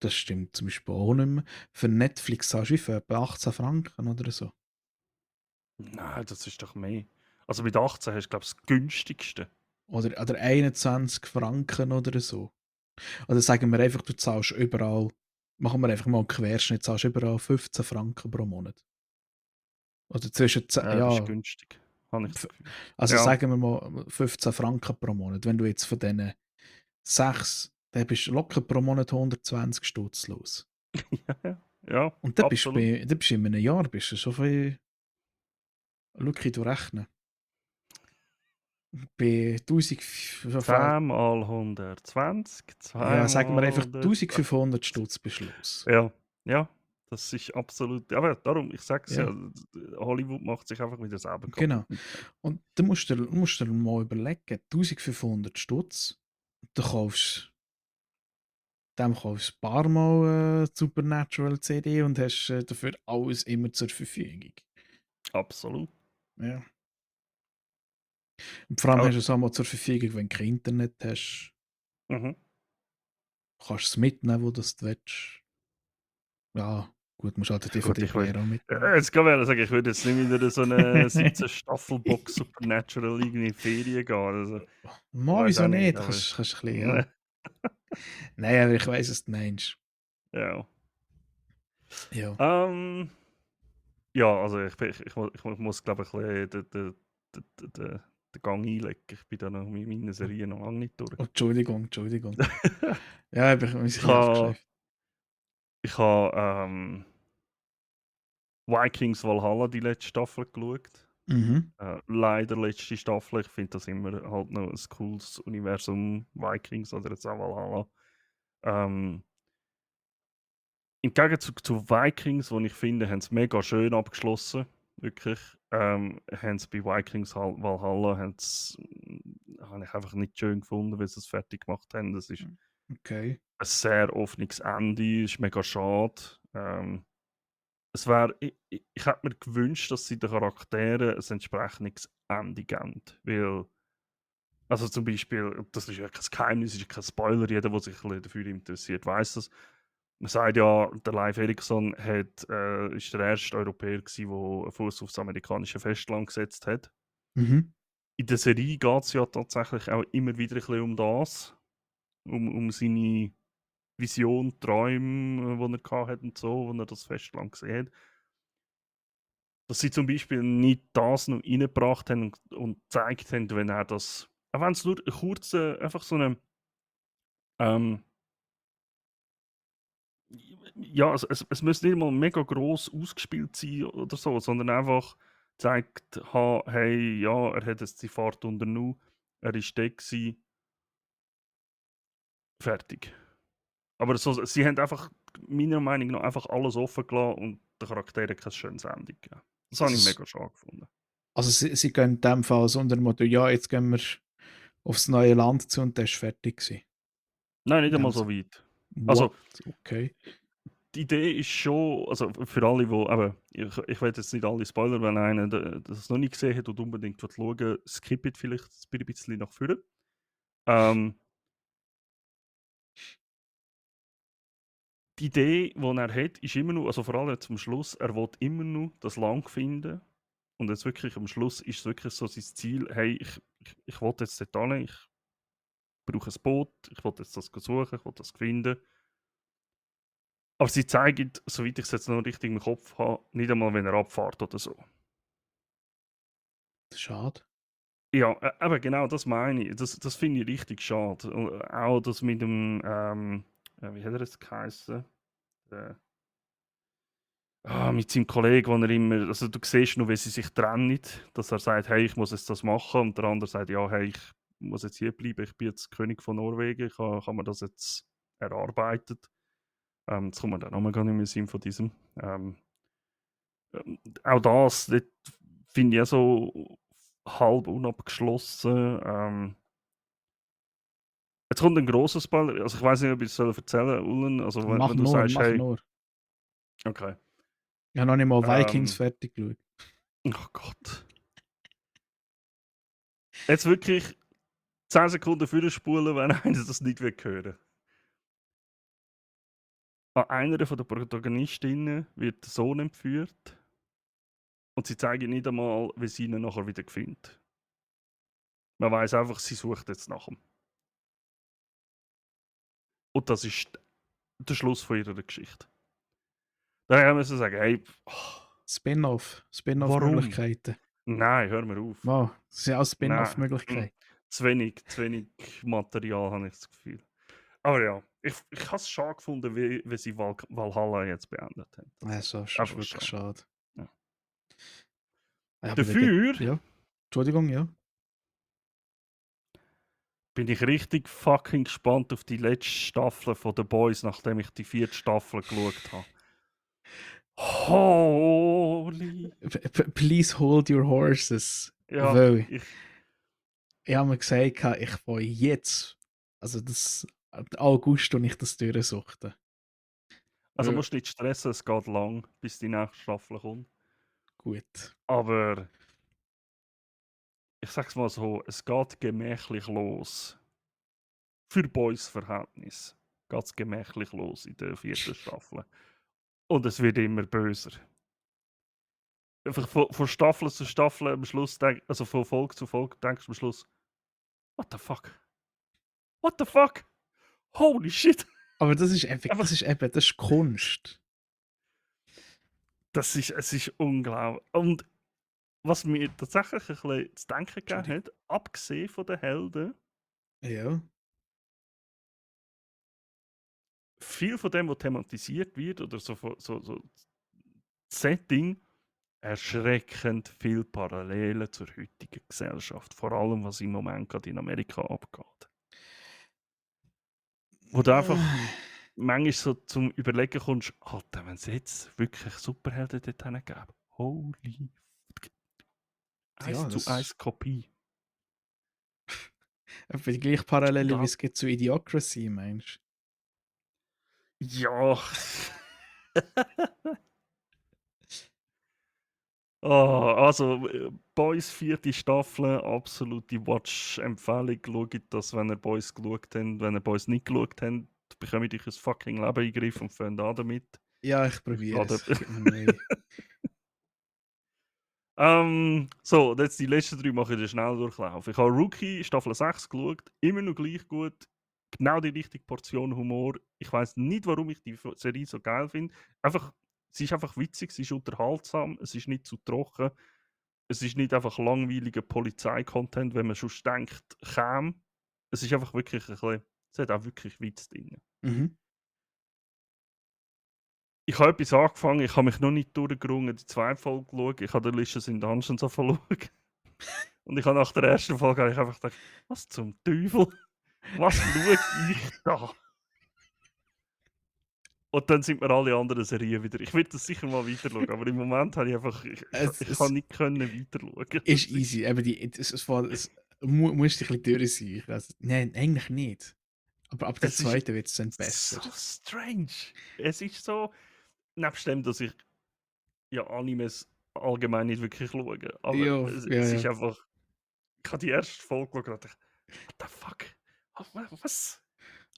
das stimmt zum Beispiel auch nicht mehr, für Netflix zahlst du wie für etwa 18 Franken oder so. Nein, das ist doch mehr. Also mit 18 hast du, glaube ich, das günstigste. Oder 21 Franken oder so. Oder sagen wir einfach, du zahlst überall, machen wir einfach mal einen Querschnitt, zahlst überall 15 Franken pro Monat. Oder zwischen, Ja, das ist ja, günstig, habe ich das Gefühl. also Ja, sagen wir mal 15 Franken pro Monat. Wenn du jetzt von diesen 6, dann bist du locker pro Monat 120 Stutz los. ja, ja, Und absolut. dann bist du in einem Jahr bist du schon viel, schau ich du rechnen. Bei 1000, 10 mal 120, 2 ja, sagen wir mal einfach 120. 1500 Stutz bist du los. Ja, ja, das ist absolut. Aber darum, ich sage es ja, Ja, Hollywood macht sich einfach wieder selber kaputt genau. mit dem. Und dann musst du dir mal überlegen, 1500 Stutz, du kaufst, dem kaufst du ein paar Mal Supernatural CD und hast dafür alles immer zur Verfügung. Absolut. Ja. Und vor allem Aber, hast du es auch mal zur Verfügung, wenn du kein Internet hast. mhm. Kannst du es mitnehmen, wo du es willst. Ja, gut, musst halt den Gut, ich würde. DVD-Player auch mitnehmen. Jetzt kann man sagen, ich würde jetzt nicht wieder so eine 17 Staffelbox Supernatural irgendwie in die Ferien gehen. Also, ich Mal, weiß wieso auch nicht, nicht? aber. Kannst ein bisschen, ja. Nein, aber ich weiss, was du meinst. Ja. Ja. Ähm, ja, also ich muss glaube ich, ein bisschen den Gang einlegen. Ich bin da noch mit meiner Oh, Serie noch lange nicht durch. oh, Entschuldigung, Entschuldigung. Ja, ich bin ein Ich bisschen habe abgeschweift. ich ha, Vikings Valhalla die letzte Staffel geschaut. Mhm. Leider letzte Staffel. Ich finde das immer halt noch ein cooles Universum, Vikings oder jetzt auch Valhalla. Ähm, Im Gegenzug zu Vikings, wo ich finde, haben es mega schön abgeschlossen. Wirklich. Haben sie bei Vikings Valhalla habe ich einfach nicht schön gefunden, wie sie es fertig gemacht haben. Das ist Okay. ein sehr offenes Ende, ist mega schade. Es wär, ich hätte mir gewünscht, dass sie den Charakteren ein entsprechendes Ende geben. Weil, also zum Beispiel, das ist ja kein Geheimnis, ist ja kein Spoiler, jeder, der sich ein bisschen dafür interessiert, weiß das. Man sagt ja, der Leif Erikson ist der erste Europäer gewesen, der einen Fuß aufs amerikanische Festland gesetzt hat. Mhm. In der Serie geht es ja tatsächlich auch immer wieder ein bisschen um das, um seine Vision, Träume, die er hatte und so, wo er das Festland gesehen hat. Dass sie zum Beispiel nicht das noch reingebracht haben und gezeigt haben, wenn er das, auch wenn es nur ein kurzer, einfach so eine, ähm, ja, es müsste nicht mal mega gross ausgespielt sein oder so, sondern einfach zeigt, hey, ja, er hat jetzt die Fahrt unternommen, er war dort gewesen, fertig. Aber so, sie haben einfach, meiner Meinung nach, einfach alles offen gelassen und der Charakter hat kein schönes Ende gegeben. Das habe ich Also, mega schade gefunden. also sie gehen in dem Fall so unter dem Motto, ja, jetzt gehen wir aufs neue Land zu und der ist fertig gewesen. Nein, nicht In dem einmal so Sinne. weit. What? Also, Okay. die Idee ist schon, also für alle, die, aber ich will jetzt nicht alle Spoiler, wenn einer das noch nicht gesehen hat und unbedingt schauen will, skippet vielleicht ein bisschen nach vorne. Ähm, Die Idee, die er hat, ist immer noch, also vor allem zum Schluss, er will immer noch das Land finden. Und jetzt wirklich am Schluss ist es wirklich so sein Ziel, hey, ich will jetzt dort hin, ich brauche ein Boot, ich will jetzt das suchen, ich will das finden. Aber sie zeigen, soweit ich es jetzt noch richtig im Kopf habe, nicht einmal, wenn er abfährt oder so. Schade. Ja, aber genau das meine ich. Das finde ich richtig schade. Und auch das mit dem, wie hat er es geheißen? Äh, mit seinem Kollegen, wo er immer, also du siehst nur, wie sie sich trennen, dass er sagt, hey, ich muss jetzt das machen, und der andere sagt, ja, hey, ich muss jetzt hier bleiben, ich bin jetzt König von Norwegen, ich habe mir das jetzt erarbeitet. Jetzt kommt mir der Name gar nicht mehr in den Sinn von diesem. Auch das finde ich auch so halb unabgeschlossen. Jetzt kommt ein grosser Spoiler, also ich weiß nicht, ob ich es erzählen soll, Ulen, also Mach wenn du nur, sagst, mach hey, nur. okay, Ich habe noch nicht mal Vikings ähm, fertig geschaut. oh Gott. Jetzt wirklich 10 Sekunden vorspulen, wenn einer das nicht hören will. An einer der Protagonistinnen wird der Sohn entführt und sie zeigen nicht einmal, wie sie ihn nachher wieder findet. Man weiß einfach, sie sucht jetzt nach ihm. Und das ist der Schluss von ihrer Geschichte. Dann müssen wir sagen, hey, Spin-off. warum? Spin-off-Möglichkeiten. Nein, hör mir auf. Wow, das sind auch Nein, Spin-off-Möglichkeiten. zu wenig Material, habe ich das Gefühl. Aber ja, ich habe es schade gefunden, wie sie Valhalla jetzt beendet haben. Das Also, ist ist einfach wirklich schade. schade. Ja. Ja, aber Dafür ja. Entschuldigung, ja. bin ich richtig fucking gespannt auf die letzte Staffel von The Boys, nachdem ich die 4. Staffel geschaut habe. Holy! Please hold your horses. Ja, Weil ich habe mir gesagt, ich fange jetzt, also das August, und ich das durchsuchte. also Weil, musst du nicht stressen, es geht lang, bis die nächste Staffel kommt. gut. Aber ich sag's mal so, es geht gemächlich los. Für Boys Verhältnis geht es gemächlich los in der 4. Staffel. Und es wird immer böser. Einfach von Staffel zu Staffel am Schluss, also von Folge zu Folge, denkst du am Schluss, what the fuck? What the fuck? Holy shit! Aber das ist eben Einfach, das ist Kunst. es ist unglaublich. Und was mir tatsächlich ein bisschen zu denken gegeben Entschuldigung. hat, abgesehen von den Helden, Ja. viel von dem, was thematisiert wird, oder so Setting, erschreckend viel Parallelen zur heutigen Gesellschaft. Vor allem, was im Moment gerade in Amerika abgeht. Wo du einfach manchmal so zum Überlegen kommst, Alter, wenn es jetzt wirklich Superhelden dort gäbe. Holy Ja, 1:1 Kopie. etwa die gleiche Parallele, wie Ja. es gibt zu Idiocracy, meinst Ja. Also, Boys 4. Staffel, absolute Watch-Empfehlung. Schaut das, wenn ihr Boys geschaut habt. Wenn ihr Boys nicht geschaut habt, bekommt ihr euch ein fucking Leben in den Griff und fangt an damit. Ja, ich Ich probiere lade. es. Gib mir Mühe. So, und jetzt die letzten 3 mache ich den Schnelldurchlauf. Ich habe Rookie Staffel 6 geschaut, immer noch gleich gut. Genau die richtige Portion Humor. Ich weiß nicht, warum ich die Serie so geil finde. Einfach, sie ist einfach witzig, sie ist unterhaltsam, es ist nicht zu trocken. Es ist nicht einfach langweiliger Polizei-Content, wenn man schon denkt, käme. Es ist einfach wirklich ein bisschen, es hat auch wirklich Witz drin. Mhm. Ich habe etwas angefangen, ich habe mich noch nicht durchgerungen, die zweite Folge geschaut. Ich habe den Licious in Dungeons angefangen. Und ich habe nach der ersten Folge habe ich einfach gedacht, was zum Teufel? Was schaue ich da? Und dann sind mir alle anderen Serien wieder. Ich will das sicher mal weiter schauen, aber im Moment habe ich einfach, ich kann Es nicht können weiter schauen. ist easy. Eben es musst dich ein bisschen durchsehen. Also, nein, eigentlich nicht. Aber ab der Es ist zweiten wird es dann so besser. strange. Es ist so, nebst dem, dass ich ja Animes allgemein nicht wirklich schaue, aber Ja, ja, es ist ja. einfach, ich habe die erste Folge geschaut und dachte, what the fuck? Was?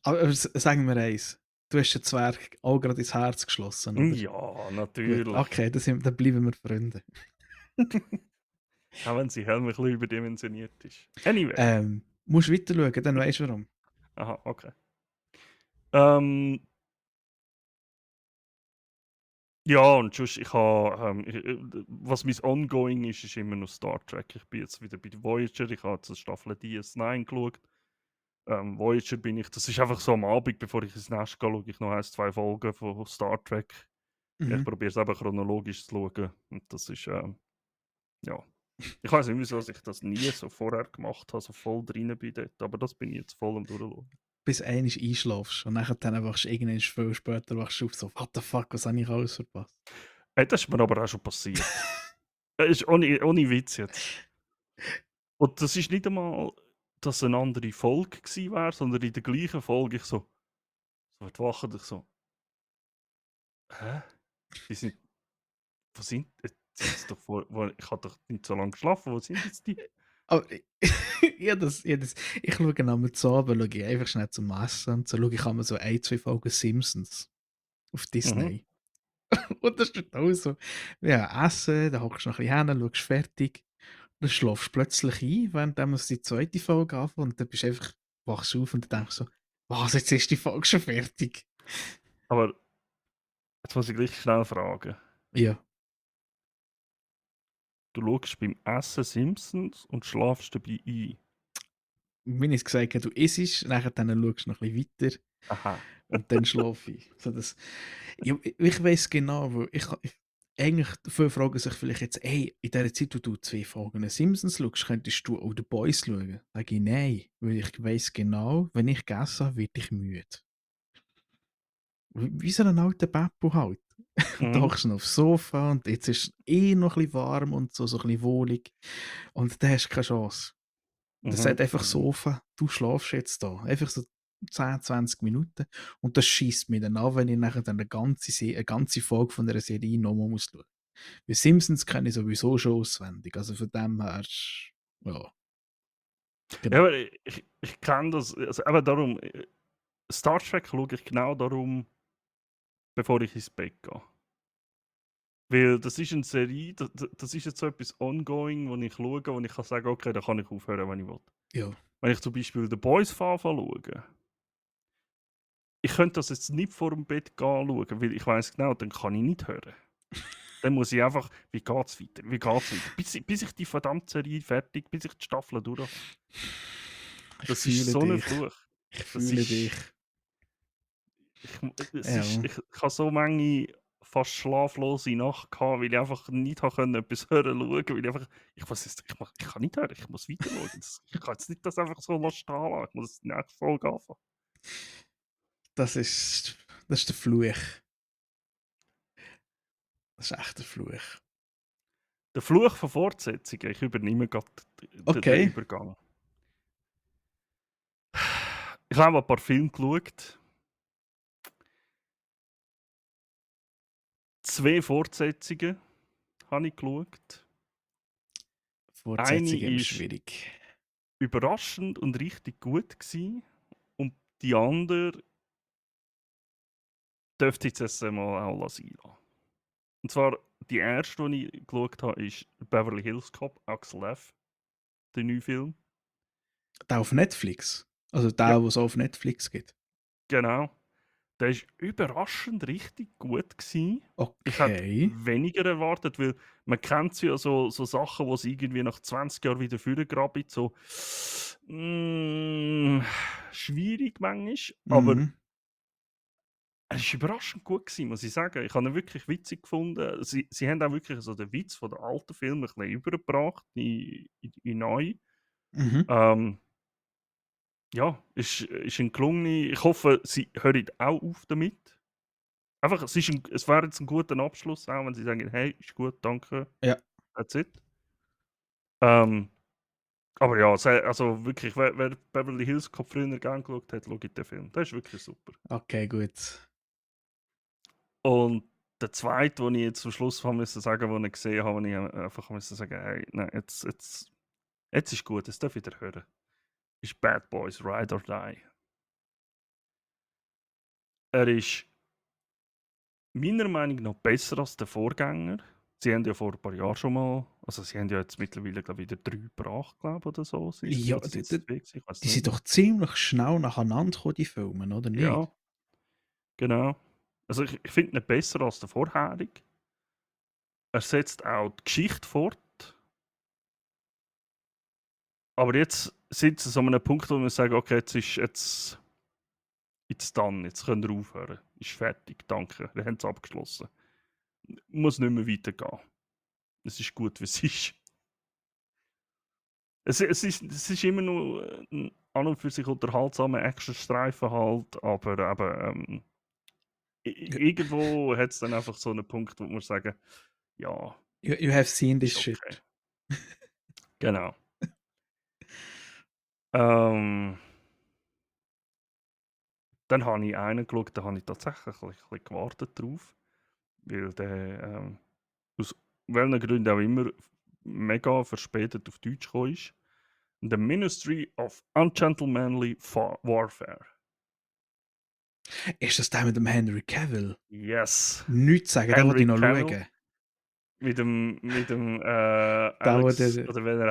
Aber sagen wir eins. Du hast den Zwerg auch gerade ins Herz geschlossen, oder? Ja, Gut, natürlich. okay, dann bleiben wir Freunde. Auch wenn sie Helm ein bisschen überdimensioniert ist. Anyway. Musst weiter schauen, dann weißt du warum. Aha, okay. Ähm, ja, und sonst, was mein Ongoing ist, ist immer noch Star Trek. Ich bin jetzt wieder bei Voyager, ich habe jetzt Staffel DS9 geschaut. Voyager bin ich, das ist einfach so am Abend, bevor ich ins Nest gehe, schaue ich noch 1, 2 Folgen von Star Trek. Ich Mhm. probiere es eben chronologisch zu schauen. Und das ist, ja. Ich weiß nicht, wieso ich das nie so vorher gemacht habe, so voll drin bin dort, aber das bin ich jetzt voll am Durchschauen. Bis einmal einschlafst und nachher dann wachst du irgendwann viel später wachst du auf so, what the fuck, was habe ich alles verpasst? Hey, das ist mir aber auch schon passiert. Ist ohne Witz jetzt. Und das ist nicht einmal, dass es eine andere Folge gewesen wäre, sondern in der gleichen Folge ich so wird wach und ich so, hä? Die sind, wo sind, sind sie doch ich habe doch nicht so lange geschlafen, wo sind jetzt die? Aber ich schaue am Abend, schaue ich einfach schnell zum Essen und so schaue ich einmal so 1, 2 Folgen Simpsons auf Mhm, Disney. Und das ist auch so, ja, Essen, dann hockst du noch ein bisschen hin, schaust fertig, dann schlafst du plötzlich ein, während wir die zweite Folge anfangen und dann bist du einfach, wachst auf und dann denkst du so, was, jetzt ist die Folge schon fertig? aber jetzt muss ich gleich schnell fragen. Ja, Du schaust beim Essen Simpsons und schlafst dabei ein. wie ich gesagt habe, du isst, nachher dann schaust du noch ein bisschen weiter Aha. und dann schlafe ich. So das, ich weiß genau, wo eigentlich viele fragen sich vielleicht jetzt, hey, in der Zeit, wo du 2 Folgen Simpsons schaust, könntest du auch The Boys schauen? Sage ich nein, weil ich weiß genau, wenn ich gegessen habe, werde ich müde. Wie so ein alter Beppo halt. Und da Mhm, hockst du noch aufs Sofa und jetzt ist es eh noch ein bisschen warm und so, so ein bisschen wohlig. Und dann hast du keine Chance. Das mhm, sagt einfach mhm. Sofa, du schlafst jetzt da. Einfach so 10, 20 Minuten. Und das schießt mir dann an, wenn ich nachher dann eine ganze Folge von einer Serie nochmal muss schauen. Bei Simpsons kenne ich sowieso schon auswendig. Also von dem her, ja, Ja, genau. aber ich kenne das, also eben darum, Star Trek schaue ich genau darum, bevor ich ins Bett gehe. Weil das ist eine Serie, das ist jetzt so etwas ongoing, wo ich schaue, wo ich kann sagen, okay, da kann ich aufhören, wenn ich will. Ja. Wenn ich zum Beispiel The Boys schaue, könnte das jetzt nicht vor dem Bett gehen schauen, weil ich weiss genau, dann kann ich nicht hören. Dann muss ich einfach, wie geht's weiter, wie geht's weiter, bis ich die verdammte Serie fertig, bis ich die Staffel durch habe. Ich Das ist fühle so ein dich. Fluch. Ich Das fühle dich. ist, ich Ja. habe so manche fast schlaflose Nacht gehabt, weil ich einfach nicht habe können, etwas hören schauen, weil ich einfach, ich kann nicht hören, ich muss weiter schauen. Ich kann jetzt nicht das einfach so stehen lassen, ich muss die nächste Folge anfangen. Das ist, das ist der Fluch. Das ist echt der Fluch. Der Fluch von Fortsetzungen, ich übernehme gerade den Okay. Übergang. Ich habe auch ein paar Filme geschaut. 2 Fortsetzungen habe ich geschaut. Eine Fortsetzung immer ist schwierig. überraschend und richtig gut gewesen, und die andere dürfte ich jetzt einmal auch sein lassen. Und zwar die erste, die ich geschaut habe, ist Beverly Hills Cop, Axel F., der neue Film. Der auf Netflix. Also der, Ja, was es auf Netflix gibt. genau. Der ist überraschend richtig gut gewesen. Ich hätte Okay. weniger erwartet, weil man kennt ja so Sachen, wo sie irgendwie nach 20 Jahren wieder vorgraben, so schwierig manchmal, aber Mhm. es war überraschend gut gewesen, muss ich sagen. Ich habe ihn wirklich witzig gefunden. Sie haben auch wirklich so den Witz von den alten Filmen ein bisschen übergebracht in neu. Mhm. Ähm, ja, ist ein gelungene. Ich hoffe, sie hören auch auf damit. Einfach, es wäre jetzt ein guter Abschluss, auch wenn sie sagen: «Hey, ist gut, danke, Ja. that's it.» Ähm, aber ja, also wirklich, wer Beverly Hills Cop früher gerne geschaut hat, schaut den Film. Der ist wirklich super. Okay, gut. Und der zweite, den ich jetzt zum Schluss haben müssen sagen, den ich gesehen habe, wo ich einfach müssen sagen: «Hey, nein, jetzt ist gut, jetzt darf ich wieder hören», ist Bad Boys: Ride or Die. Er ist meiner Meinung nach besser als der Vorgänger. Sie haben ja vor ein paar Jahren schon mal, also sie haben ja jetzt mittlerweile, glaube ich, wieder 3 gebracht, glaube ich, oder so sind sie. Ja, Oder sind es 2 gewesen? Ich weiß die nicht sind mehr. doch ziemlich schnell nacheinander gekommen, die Filme, oder nicht? Ja, genau. Also ich finde ihn besser als der vorherige. Er setzt auch die Geschichte fort. Aber jetzt sind sie so an einem Punkt, wo wir sagen: «Okay, jetzt done, jetzt könnt ihr aufhören. Ist fertig, danke, wir haben es abgeschlossen. Muss nicht mehr weitergehen. Es ist gut, wie es ist.» Es ist immer noch an und für sich unterhaltsamer Actionstreifen halt, aber eben, irgendwo hat es dann einfach so einen Punkt, wo man sagen: «Ja, You have seen this ist okay.» shit. Genau. Ähm, dann habe ich einen geschaut, da habe ich tatsächlich ein bisschen gewartet drauf, weil der, aus welchen Gründen auch immer, mega verspätet auf Deutsch gekommen ist. The Ministry of Ungentlemanly Warfare. Ist das der mit dem Henry Cavill? Yes. Nichts sagen, den wollte Henry ich noch Cavill schauen. mit dem Der, wo Alex, der, oder wenn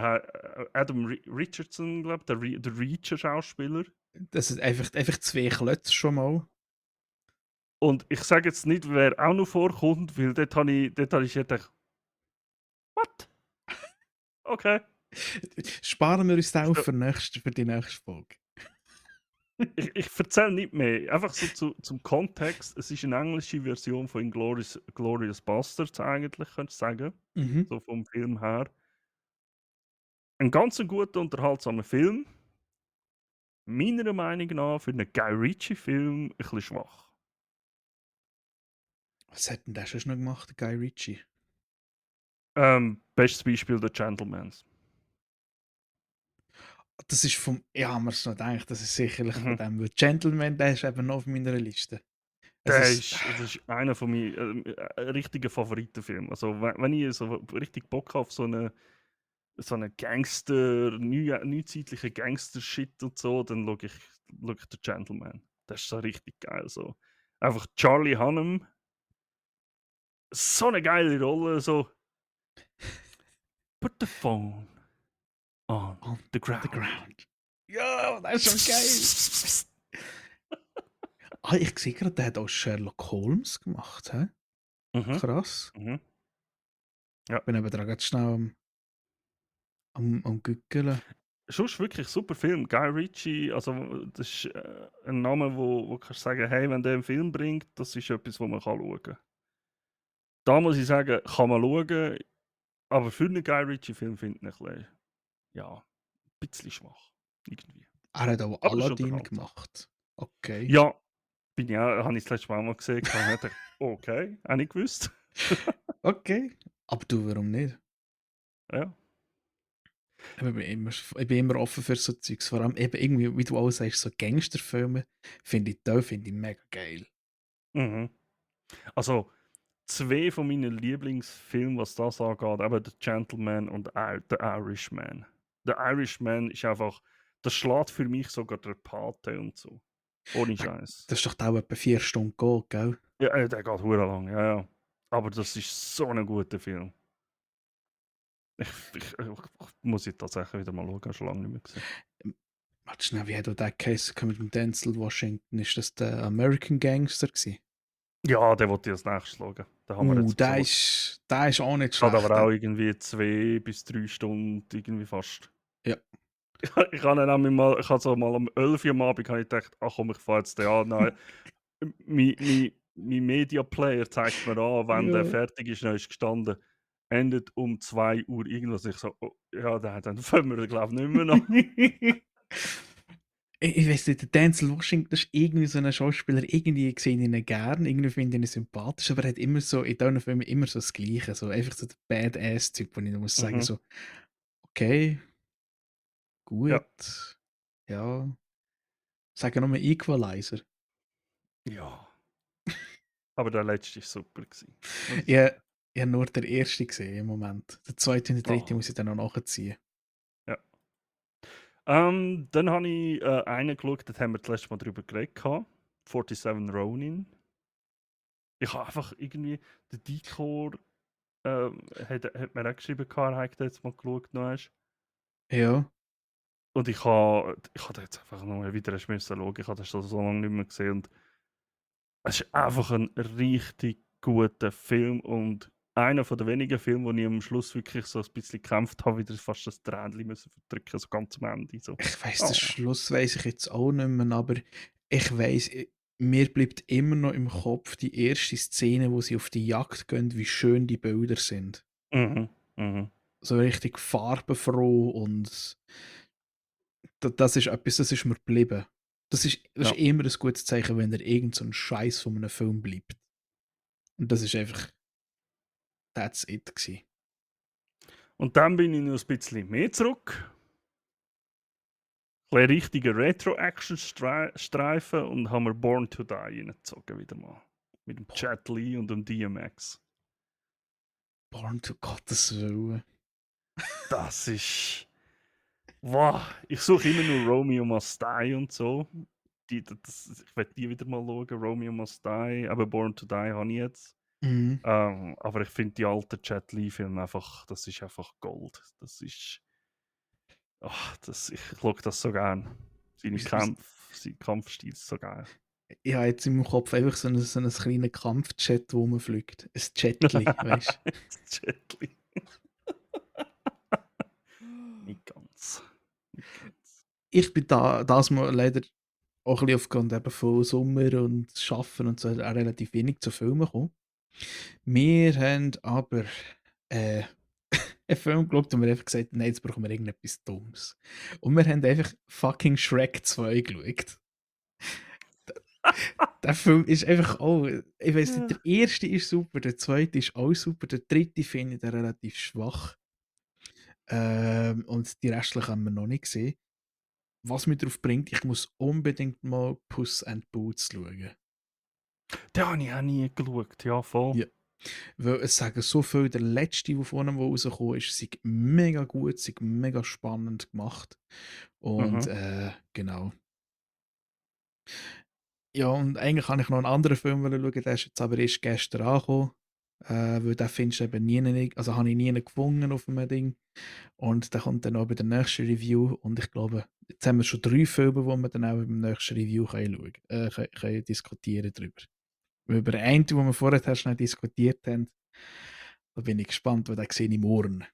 Adam Richardson, glaube ich, der Reacher-Schauspieler. das ist einfach zwei Klötze schon mal. Und ich sage jetzt nicht, wer auch noch vorkommt, weil dort habe ich gedacht: «What? Okay.» Sparen wir uns den Ich, auf für die nächste Folge. ich erzähle nicht mehr. Einfach so zum Kontext. Es ist eine englische Version von Glorious Bastards eigentlich, könntest du sagen. Mhm. So vom Film her. Ein ganz guter, unterhaltsamer Film. Meiner Meinung nach für einen Guy Ritchie-Film ein bisschen schwach. Was hat denn der schon noch gemacht, der Guy Ritchie? Bestes Beispiel «The Gentleman». Das ist vom, ja, haben wir es noch gedacht, das ist sicherlich von Mhm. dem. Weil Gentleman, der ist eben noch auf meiner Liste. Es Der ist, ist, das ist einer von meinen richtigen Favoritenfilmen. Also, wenn ich so richtig Bock habe auf so eine Gangster, neuzeitliche Gangster-Shit und so, dann schaue ich «The Gentleman». Das ist so richtig geil. So. Einfach Charlie Hunnam, so eine geile Rolle. So, «Put the phone on on the the ground.» ground. Ja, das ist schon geil. Ah, ich sehe gerade, der hat auch Sherlock Holmes gemacht, hä? Mhm, Krass. mhm. Ja. Bin eben dran grad schnell am Güggeln. Sonst wirklich super Film. Guy Ritchie, also das ist ein Name, wo kannst sagen, hey, wenn der einen Film bringt, das ist etwas, wo man kann schauen kann. Da muss ich sagen, kann man schauen, aber für einen Guy Ritchie-Film finde ich ihn ein bisschen, ja, ein bisschen schwach. Irgendwie. Er hat auch Aber ist Aladdin unterhaltsam. gemacht. Okay. Ja, bin ja, habe ich das letzte Mal mal gesehen. Und ich dachte, okay, habe ich gewusst. Okay. Aber du, warum nicht? Ja. Ich bin immer offen für so Zeugs. Vor allem eben irgendwie, wie du auch sagst, so Gangsterfilme finde ich mega geil. Mhm. Also, zwei von meinen Lieblingsfilmen, was das angeht, eben The Gentleman und The Irishman. The Irishman ist einfach, das schlägt für mich sogar der Pate und so. Ohne Hey, Scheiß. das ist doch da auch etwa 4 Stunden geht, gell? Ja, der geht hure lang, ja, ja. Aber das ist so ein guter Film. Ich muss ich tatsächlich wieder mal schauen, habe schon lange nicht mehr gesehen. Warte schnell, wie hat der geheißen mit dem Denzel Washington? Ist das der American Gangster gewesen? Ja, den wollte ich als nächstes schauen. Den haben wir jetzt Der geschaut. ist auch nicht Geht schlecht. aber auch irgendwie 2 bis 3 Stunden, irgendwie fast. Ja. Ich habe ihn nämlich mal, ich habe so mal um 11 Uhr am Abend habe ich gedacht, ach komm, ich fahre jetzt den an. Nein, mein Media Player zeigt mir an, wenn der Ja. fertig ist, dann ist gestanden, endet um 2 Uhr irgendwas. Ich so, oh, ja, dann fangen wir den, glaube ich, nicht mehr an. Ich weiß nicht, der Denzel Washington ist irgendwie so ein Schauspieler, irgendwie sehe ich ihn gern, irgendwie finde ich ihn sympathisch, aber er hat immer so, in diesen Filmen immer so das Gleiche, so einfach so der Badass-Typ, wo ich muss sagen, Mhm. so, okay, Ja. gut, ja, sagen wir mal Equalizer. Ja. Aber der letzte war super, gewesen, muss ich Ich, sagen. ich habe nur den ersten gesehen im Moment. Der zweite und der dritte Oh, muss ich dann noch nachziehen. ja. Dann habe ich einen geschaut, da haben wir das letzte Mal drüber geredet. 47 Ronin. Ich habe einfach irgendwie, der Decor hat mir auch geschrieben, er hat jetzt mal geschaut. Noch hast. Ja, Und ich habe jetzt einfach noch wieder schauen. Ich habe das schon so lange nicht mehr gesehen. Und es ist einfach ein richtig guter Film und einer von den wenigen Filmen, wo ich am Schluss wirklich so ein bisschen gekämpft habe, wieder fast das Tränchen müssen verdrücken, so ganz am Ende. So. ich weiß, den Oh. Schluss weiß ich jetzt auch nicht mehr, aber ich weiß, mir bleibt immer noch im Kopf die erste Szene, wo sie auf die Jagd gehen, wie schön die Bilder sind. Mhm. Mhm. So richtig farbenfroh und das ist etwas, das ist mir geblieben. Das ist Ja. immer ein gutes Zeichen, wenn er irgend so ein Scheiß von einem Film bleibt. Und das ist einfach, that's it gewesen. Und dann bin ich noch ein bisschen mehr zurück. Ein richtiger Retro-Action-Streifen und haben wir Born to Die reingezogen wieder mal. Mit dem Jet Li und dem DMX. Born to Gottes Willen. Das ist. Wow, ich suche immer nur Romeo Must Die und so. Ich werde die wieder mal schauen. Romeo Must Die, aber Born to Die habe ich jetzt. Mhm. Aber ich finde die alten Jet Li-Filme einfach, das ist einfach Gold. Das ist. Ich schaue das so gern. Sein Kampfstil ist so geil. Ich habe jetzt im Kopf einfach so einen kleinen Kampfjet, wo man fliegt. Ein Jetli, weißt du? Das Jet Li. Nicht ganz. Nicht ganz. Ich bin das mal leider auch ein bisschen aufgrund eben von Sommer und Schaffen und so auch relativ wenig zu Filmen gekommen. Wir haben aber äh, einen Film geschaut und wir haben einfach gesagt, nein, jetzt brauchen wir irgendetwas Dummes. Und wir haben einfach fucking Shrek 2 geschaut. Der Film ist einfach auch, ich weiß nicht, der erste ist super, der zweite ist auch super, der dritte finde ich den relativ schwach. Und die restlichen haben wir noch nicht gesehen. Was mich darauf bringt, ich muss unbedingt mal Puss and Boots schauen. Den habe ich auch nie geschaut, ja, voll. Ja. Weil es sagen so viel, der letzte, der von ihm rausgekommen ist, sei mega gut, sei mega spannend gemacht. Und Mhm. genau. Ja, und eigentlich kann ich noch einen anderen Film schauen, der ist jetzt aber erst gestern angekommen. weil den findest du eben nie, also habe ich nie gefunden auf einem Ding. Und der kommt dann auch bei der nächsten Review. Und ich glaube, jetzt haben wir schon 3 Filme, die wir dann auch beim nächsten Review können diskutieren drüber. Über den einen, den wir vorher schnell diskutiert haben, da bin ich gespannt, weil den sehe ich morgen.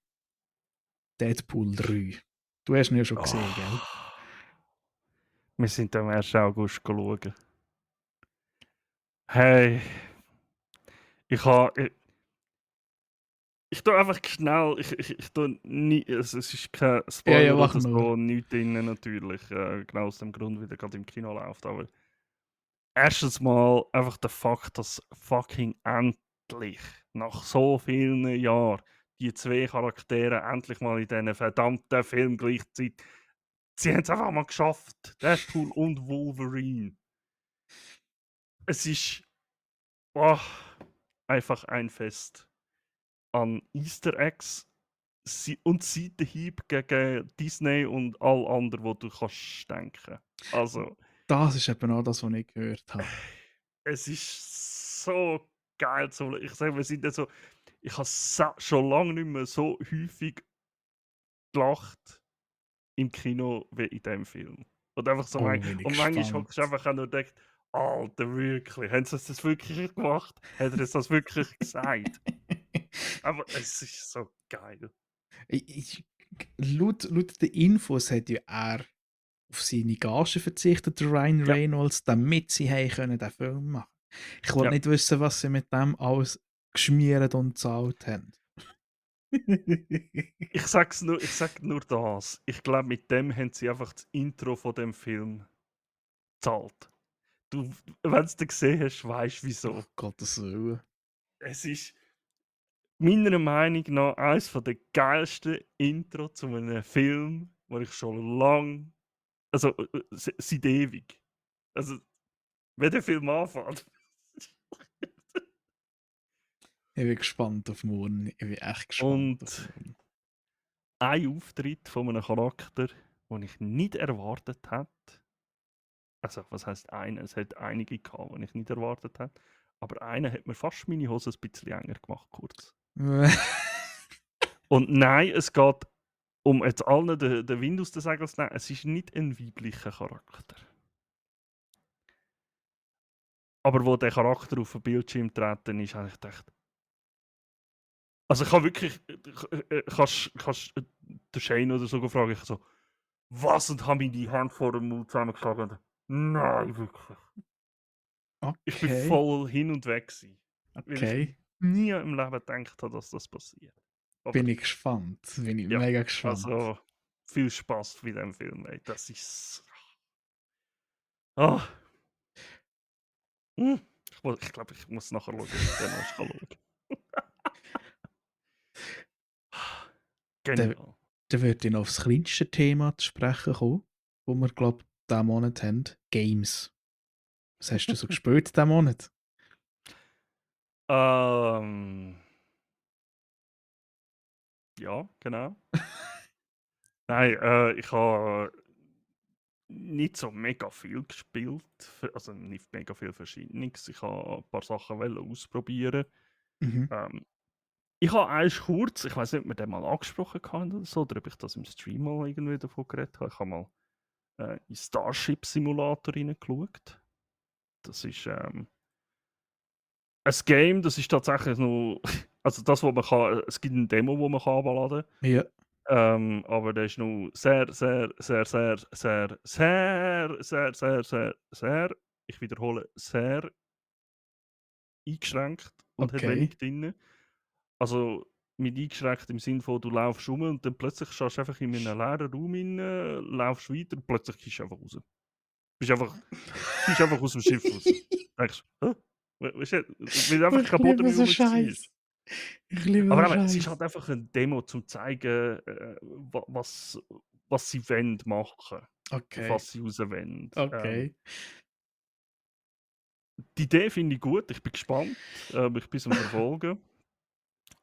Deadpool 3. Du hast ihn ja schon gesehen, gell? Oh, wir sind am 1. August schauen. Hey, ich habe. Ich tue einfach schnell, ich tue nie, es ist kein Ja, ja, Spoiler mach oder nur. so, nichts drin natürlich, genau aus dem Grund, weil der gerade im Kino läuft, aber erstens mal einfach der Fakt, dass fucking endlich, nach so vielen Jahren, die zwei Charaktere endlich mal in diesen verdammten Film gleichzeitig, sie haben es einfach mal geschafft, Deadpool und Wolverine. Es ist, oh, einfach ein Fest an Easter Eggs und Seitenhieb gegen Disney und all anderen, wo du kannst denken. Also, Das ist eben auch das, was ich gehört habe. es ist so geil zu. Ich sage, wir sind ja so. Ich habe schon lange nicht mehr so häufig gelacht im Kino wie in dem Film. Und einfach so Oh, bin ich und manchmal gespannt. hockst du einfach auch nur und denkst, Alter, wirklich, haben sie das wirklich gemacht? Hat er das wirklich gesagt? Aber es ist so geil. ich, laut den Infos hat ja er auf seine Gage verzichtet, der Ryan Ja, Reynolds, damit sie haben können den Film machen. Ich wollte ja. nicht wissen, was sie mit dem alles geschmiert und gezahlt haben. Ich sag nur das. Ich glaube, mit dem haben sie einfach das Intro von dem Film gezahlt. Du, wenn du es gesehen hast, weißt du Oh wieso. Gottes Willen. Es ist meiner Meinung nach eines der geilsten Intro zu einem Film, wo ich schon lange, also seit ewig. Also, wenn der Film anfängt. Ich bin gespannt auf morgen. Ich bin echt gespannt auf Und morgen. ein Auftritt von einem Charakter, den ich nicht erwartet hätte. Also, was heisst einer? Es hat einige gehabt, die ich nicht erwartet habe. Aber einer hat mir fast meine Hose ein bisschen enger gemacht, kurz. Und nein, es geht, um jetzt allen den Wind aus den Segeln zu nehmen, es ist nicht ein weiblicher Charakter. Aber wo der Charakter auf den Bildschirm treten ist, habe ich gedacht, also ich habe wirklich, kannst den Shane oder so fragen, ich so, was? Und habe meine Hand vor dem Mund zusammengeschlagen. Und, nein, wirklich. Ich bin Okay, voll hin und weg gewesen, weil ich okay. nie im Leben gedacht habe, dass das passiert. Aber Bin ich gespannt. Bin ich ja, mega gespannt. also viel Spaß bei dem Film, ey. Das ist. Ah, ich glaube, ich muss nachher schauen, ob ich den noch schauen kann. Dann, Genial. dann würde ich noch aufs kleinste Thema zu sprechen kommen, wo wir, glaube ich, diesen Monat haben. Games. Was hast du so gespielt diesen Monat? Ähm, ja, genau. Nein, ich habe nicht so mega viel gespielt. Also nicht mega viel Verschiedenes. Ich habe ein paar Sachen ausprobieren. Mhm. Ähm, ich habe eigentlich kurz, ich weiß nicht, ob wir den mal angesprochen haben oder so, oder ob ich das im Stream mal irgendwie davon geredet habe. Ich habe mal in Starship Simulator reingeschaut. Das ist ein Game, das ist tatsächlich nur, also das, wo man kann, es gibt eine Demo, wo man kann runterladen Ja, kann, aber der ist nur sehr, ich wiederhole, sehr eingeschränkt und hat okay. wenig drin. Also mit eingeschränkt im Sinne von, du laufst rum und dann plötzlich stehst du einfach in einem leeren Raum rein, laufst weiter und plötzlich gehst du einfach raus. Bist einfach, fliegst einfach aus dem Schiff raus. Denkst, hä? Weißt du, weil einfach Ich kein Boden liebe mehr so rum war. Scheiß. Ich liebe Aber so eben, es ist Scheiß. halt einfach eine Demo, um zu zeigen, was sie wollen machen. Auf Okay, was sie raus wollen. okay. Die Idee finde ich gut, ich bin gespannt. Ich bin am Verfolgen.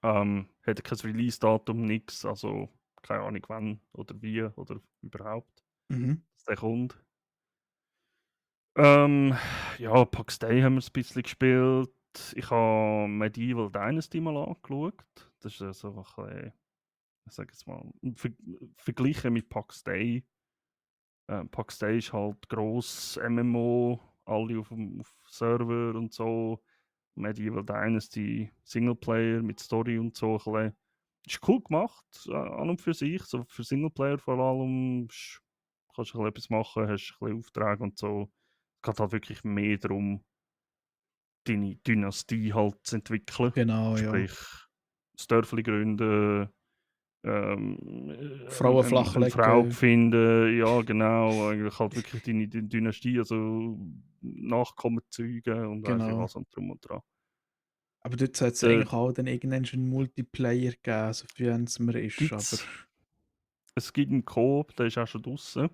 Hat kein Release-Datum, nichts. Also keine Ahnung wann oder wie oder überhaupt, Mhm. dass der kommt. Ja, Pax Day haben wir ein bisschen gespielt. ich habe Medieval Dynasty mal angeschaut. Das ist so ein bisschen, ich sage jetzt mal, verglichen mit Pax Day. Pax Day ist halt gross MMO, alle auf Server und so. Medieval Dynasty Singleplayer mit Story und so. Ein bisschen. Ist cool gemacht, an und für sich. So für Singleplayer vor allem. Kannst du ein bisschen etwas machen, hast ein bisschen Aufträge und so. Es geht halt wirklich mehr darum, deine Dynastie halt zu entwickeln. Genau, ja. Sprich, das Dörfli gründen, Frauen eine Frau flachlegen. finden, ja genau, eigentlich halt wirklich deine Dynastie, also Nachkommen zeugen und weiss ich Genau. was und drum und dran. Aber dort sollte es Da eigentlich auch dann irgendwann schon einen Multiplayer geben, so wie es mir ist, aber gibt's, es gibt einen Coop, der ist auch schon draussen.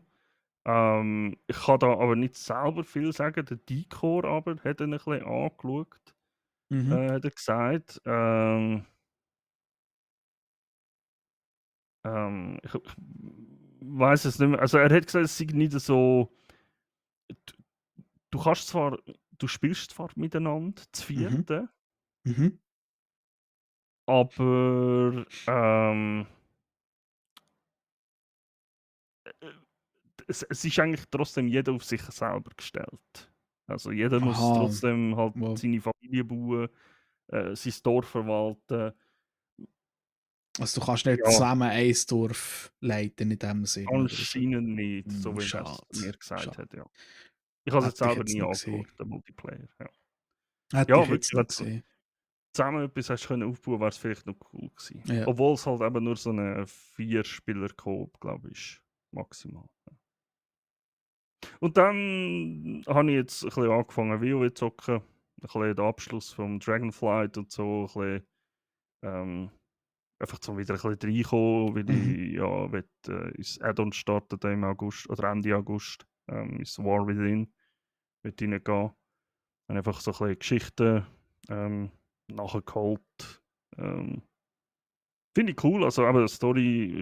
Ich kann da aber nicht selber viel sagen. Der Decor aber hat ihn ein bisschen angeschaut, mhm, hat er gesagt. Ich weiß es nicht mehr. Also er hat gesagt, es sei nicht so. Du, du kannst zwar, du spielst zwar miteinander, zu mhm, vierte, mhm. aber äh, es ist eigentlich trotzdem jeder auf sich selber gestellt. Also jeder muss Aha, trotzdem halt wow. seine Familie bauen, sein Dorf verwalten. Also du kannst nicht Ja, zusammen ein Dorf leiten in dem Sinn, oder so. anscheinend nicht, so wie er es Schade, mir gesagt schade. hat, ja. Ich habe es jetzt Hätte ich selber jetzt nie noch gesehen. angeschaut, den Multiplayer. Ja, Hätte ich ja jetzt wirklich, noch wenn du gesehen. zusammen etwas hast können aufbauen, wäre es vielleicht noch cool gewesen. Ja. Obwohl es halt eben nur so eine 4-Spieler-Koop, glaube ich, ist. Maximal. Und dann habe ich jetzt ein bisschen angefangen, WoW zu zocken. Ein bisschen den Abschluss vom Dragonflight und so. Ein bisschen, einfach zum wieder ein bisschen reinkommen, weil Mhm. ich ja will, ins Add-on starten im August oder Ende August. Ins War Within wird reingehen. Und einfach so ein bisschen Geschichten nachgeholt. Ähm, Finde ich cool. Also, aber die Story,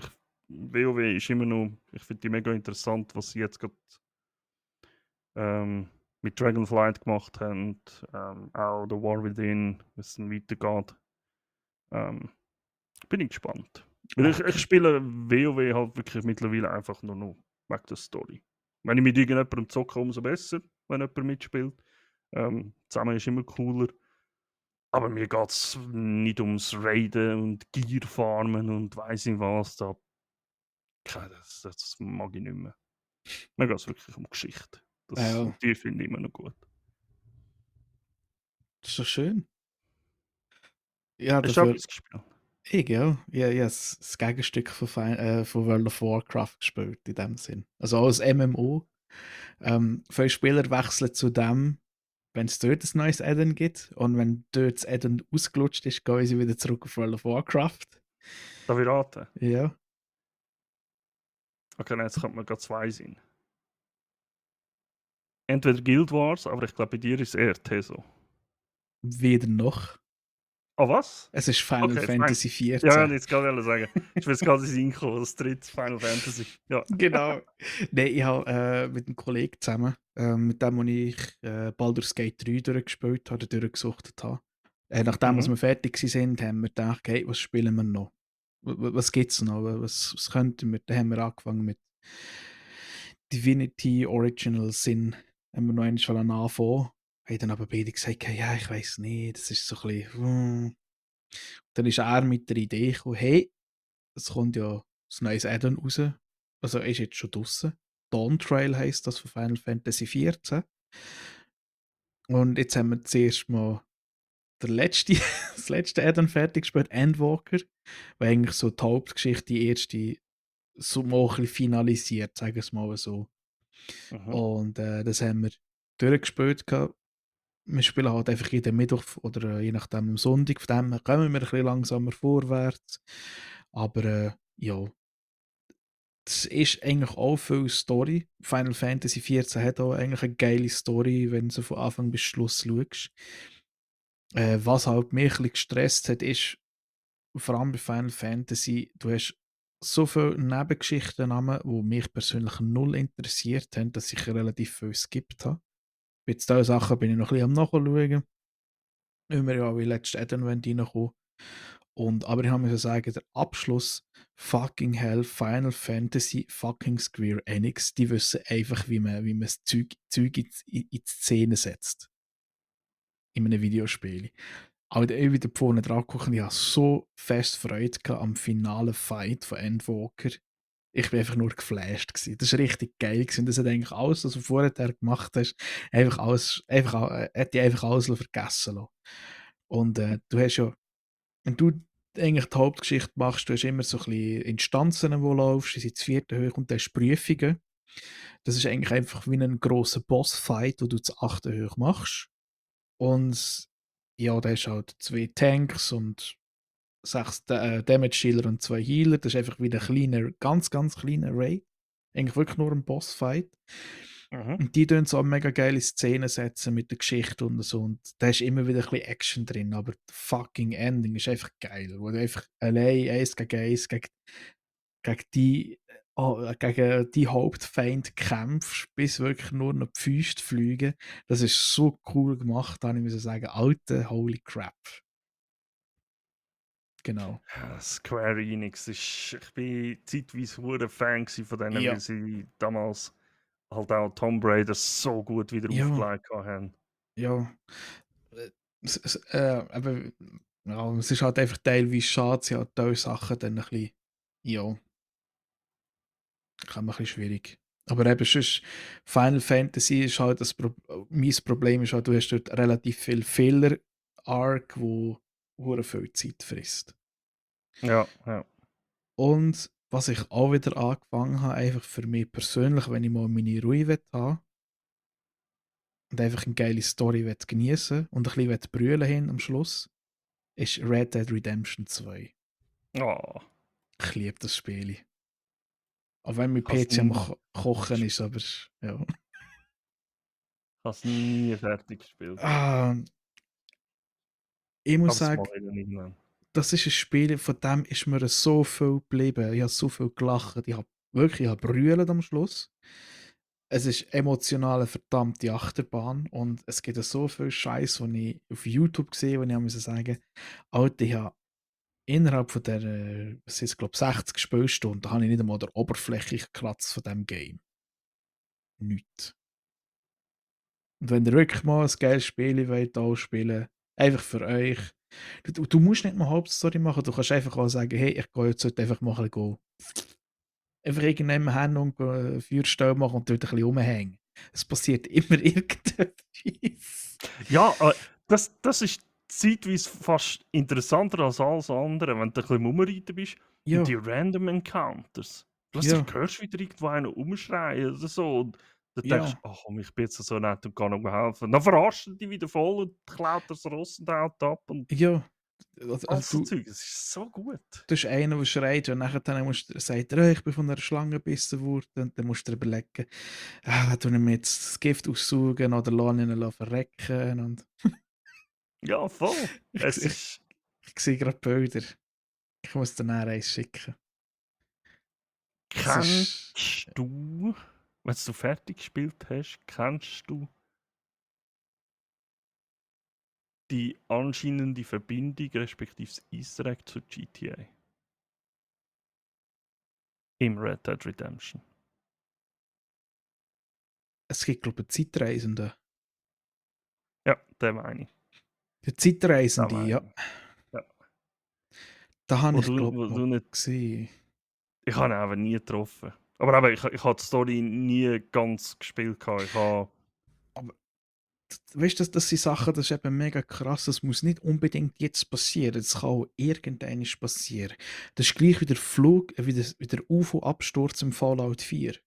WoW ist immer noch, ich finde die mega interessant, was sie jetzt gerade mit Dragonflight gemacht haben. Auch The War Within, wie es dann weitergeht. Ähm, Bin ich gespannt. Weil ich Okay. spiele WoW halt wirklich mittlerweile einfach nur noch wegen der Story. Wenn ich mit irgendjemandem zocke, umso besser, wenn jemand mitspielt. Zusammen ist immer cooler. Aber mir geht es nicht ums Raiden und Gear farmen und weiss nicht was. Das mag ich nicht mehr. Mir geht es wirklich um Geschichte. Ja, Und die finde ich immer noch gut. das ist doch schön. Ja, Hast du auch dafür. etwas gespielt? Ich, ja. Ja, ja, das Gegenstück von World of Warcraft gespielt, in dem Sinn. Also auch als MMO. Viele Spieler wechseln zu dem, wenn es dort ein neues Add-on gibt. Und wenn dort das Add-on ausgelutscht ist, gehen sie wieder zurück auf World of Warcraft. Darf ich raten? Ja, Okay, nein, jetzt könnte man gerade zwei sein. Entweder Guild Wars, aber ich glaube, bei dir ist es eher Teso. weder noch. Ah, was? Es ist Final Okay, fein. Fantasy Ja, XIV. ich jetzt gerade sagen. Ich will jetzt gerade ins Inko, das dritte Final Fantasy. Ja. Genau. Nein, ich habe mit einem Kollegen zusammen, mit dem, wo ich Baldur's Gate 3 durchgespielt habe, durchgesuchtet habe. Nachdem Mhm. wir fertig waren, haben wir gedacht, hey, was spielen wir noch? Was gibt es noch? Was könnten wir? Dann haben wir angefangen mit Divinity Original Sin. Haben wir noch einmal anfangen. Haben dann aber beide gesagt, hey, ja, ich weiß nicht, das ist so ein bisschen. Dann ist er mit der Idee gekommen, hey, es kommt ja das neues Add-on raus. Also ist jetzt schon draussen. Dawn Trail heisst das von Final Fantasy XIV. Und jetzt haben wir zuerst mal der letzte, das letzte Add-on fertig gespielt, Endwalker, weil eigentlich so die Hauptgeschichte, die erste, so mal ein bisschen finalisiert, sagen wir es mal so. Mhm. Und das haben wir durchgespielt gehabt. Wir spielen halt einfach jeden Mittwoch oder je nachdem am Sonntag, von dem her kommen wir ein bisschen langsamer vorwärts. Aber ja, das ist eigentlich auch viel Story. Final Fantasy XIV hat auch eigentlich eine geile Story, wenn du von Anfang bis Schluss schaust. Was halt mich ein bisschen gestresst hat, ist, vor allem bei Final Fantasy, du hast so viele Nebengeschichten, die mich persönlich null interessiert haben, dass ich relativ viel skippt habe. Bei zwei Sachen bin ich noch ein bisschen am Nachschauen. weil wir ja wie letztes Advent reinkommen. Und aber ich habe müssen sagen, der Abschluss fucking hell, Final Fantasy fucking Square Enix, die wissen einfach, wie man das Zeug in die Szene setzt in einem Videospiel. Aber ich wieder vorne dran geguckt und ich hatte so fest Freude gehabt am finalen Fight von Endwalker. Ich bin einfach nur geflasht gewesen. Das war richtig geil gewesen. Das hat eigentlich alles, was du vorher gemacht hast, hätte ich einfach alles vergessen lassen. Und du hast ja, wenn du eigentlich die Hauptgeschichte machst, du hast immer so ein bisschen Instanzen, die laufst, die sind zu vierten hoch und du hast Prüfungen. Das ist eigentlich einfach wie ein grosser Bossfight, den du zu achten hoch machst. Und ja, da hast halt 2 Tanks und 6 Damage Dealer und 2 Healer. Das ist einfach wieder ein kleiner, ganz, ganz kleiner Raid. Eigentlich wirklich nur ein Bossfight. Mhm. Und die tun so eine mega geile Szene setzen mit der Geschichte und so. Und da ist immer wieder ein bisschen Action drin, aber das fucking Ending ist einfach geil. Wo du einfach allein eins gegen gegen die Hauptfeind kämpfst, bis wirklich nur noch die Füße fliegen. Das ist so cool gemacht, da muss ich sagen. Alter, holy crap. Genau. Ja, Square Enix ich bin zeitweise hure Fan gsi von denen, weil Ja, sie damals halt auch Tomb Raider so gut wieder ja, aufgelegt haben. ja. Aber ja, es ist halt einfach teilweise schade, sie hat diese Sachen dann ein bisschen, ja, kann man ein bisschen schwierig. Aber eben sonst, Final Fantasy ist halt mein Problem ist halt, du hast dort relativ viel Filler-Arc, wo hure viel Zeit frisst. Ja, ja. Und was ich auch wieder angefangen habe, einfach für mich persönlich, wenn ich mal meine Ruhe haben und einfach eine geile Story genießen und ein bisschen brüllen hin am Schluss, ist Red Dead Redemption 2. Oh, Ich liebe das Spiel. Auch wenn mein ich has PC am nie Kochen gesp ist, aber ja. has nie fertig gespielt. Ah, ich muss Aber das sagen, mache ich dann irgendwann. das ist ein Spiel, von dem ist mir so viel geblieben. Ich habe so viel gelacht. Ich habe brüllt am Schluss. Es ist emotional eine verdammte Achterbahn und es gibt so viel Scheiß, den ich auf YouTube gesehen habe, wo ich muss sagen, Alter, ich habe innerhalb von der, was ist, glaube 60 Spielstunden, habe ich nicht einmal der Oberfläche gekratzt von diesem Game. Nichts. Und wenn ihr wirklich mal ein geiles Spiel wollt, auch spielen, einfach für euch. Du musst nicht mal Hauptstory machen, du kannst einfach auch sagen, hey, ich gehe jetzt heute einfach mal ein bisschen einfach irgendjemand hin und Feuerstelle machen und dort ein bisschen rumhängen. Es passiert immer irgendetwas. Ja, das ist zeitweise fast interessanter als alles andere, wenn du ein bisschen rumreiten bist und die Ja, Random Encounters. Plötzlich ja, hörst du wieder irgendwo einen rumschreien oder so und du denkst: ja, „Ach komm, ich bin jetzt so nett und kann noch helfen.“ Dann verarscht er dich wieder voll und klaut dir das Ross und haut ab und ja. all Also so du, Zeug. Es ist so gut. du hast einen, der schreit und nachher dann sagt er, ich bin von einer Schlange gebissen worden. Und dann musst du dir überlegen, tu ich mir jetzt das Gift aussaugen oder lasse ich ihn verrecken. Und Ja, voll. ich, Es ich, ist ich sehe gerade Bilder. Ich muss dir nachher eins schicken. Es ist, kennst du, wenn du fertig gespielt hast, kennst du die anscheinende Verbindung respektive das Easter Egg zu GTA im Red Dead Redemption? es gibt, glaube ich, Zeitreisende. Ja, den meine ich. Der Den Zeitreisende, ja. meine ich. Ja. Da habe Wo ich, glaube wo ich, mal du nicht gesehen. ich habe ihn eben nie getroffen. Aber eben, ich habe die Story nie ganz gespielt gehabt. Ich habe Aber weißt du, das sind Sachen, das ist eben mega krass. Das muss nicht unbedingt jetzt passieren. Das kann auch irgendwann passieren. Das ist gleich wie der wie der UFO-Absturz im Fallout 4.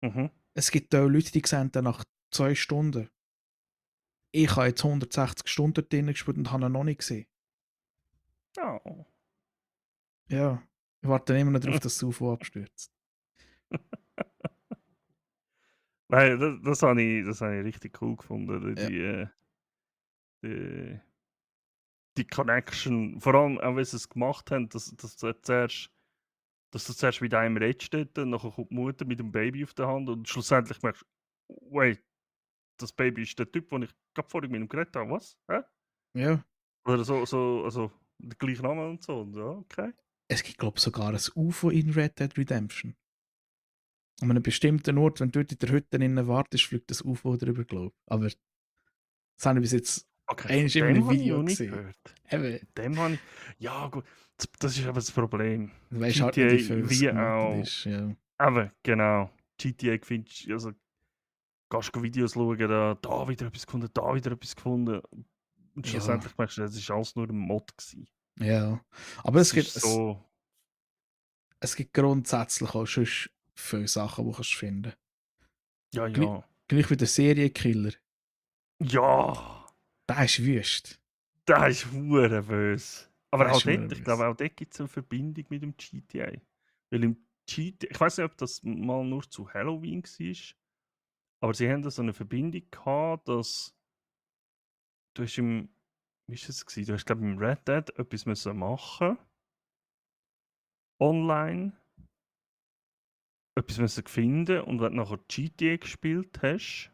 mhm. Es gibt auch Leute, die sehen dann nach 2 Stunden. Ich habe jetzt 160 Stunden dort drin gespielt und habe ihn noch nicht gesehen. Oh. Ja, ich warte immer noch darauf, dass das UFO abstürzt. Nein, das habe ich richtig cool gefunden. Ja, Die, die Connection, vor allem auch, wie sie es gemacht haben, dass du zuerst mit einem redest dort, und nachher kommt die Mutter mit dem Baby auf der Hand und schlussendlich merkst du, wait, das Baby ist der Typ, den ich gerade vorhin mit ihm geredet habe. Was? Hä? Ja. Oder so, also der gleiche Name und so. Und ja, okay. Es gibt, glaube ich, sogar ein UFO in Red Dead Redemption. An einem bestimmten Ort, wenn du dort in der Hütte innen wartest, fliegt das UFO drüber, glaube ich. Aber das habe ich bis jetzt Okay, von eigentlich immer in dem einem habe ich Video noch nicht gesehen. gehört. Eben, Von dem habe ich. Ja, gut. Das ist aber das Problem. du weißt halt nicht, wie viel GTA es wie gemodded auch. ist. Ja. Aber genau. GTA findest du, also gehst du Videos schauen, da wieder etwas gefunden, da wieder etwas gefunden. Und Ja, schlussendlich merkst du, es war alles nur ein Mod gewesen. ja. Aber Es ist so. es gibt grundsätzlich auch schon viele Sachen, die du kannst finden. Ja, Gleich, ja. gleich wie der Serienkiller. Ja! Der ist wüst. Der ist hure böse. Aber Der auch ist dort, ich glaube, nervös. auch dort gibt es eine Verbindung mit dem GTA. Weil im GTA, ich weiß nicht, ob das mal nur zu Halloween war, aber sie haben da so eine Verbindung gehabt, dass du hast wie ist das gewesen? Du hast, glaube ich, im Red Dead etwas müssen machen, online, etwas müssen finden und wenn du nachher GTA gespielt hast,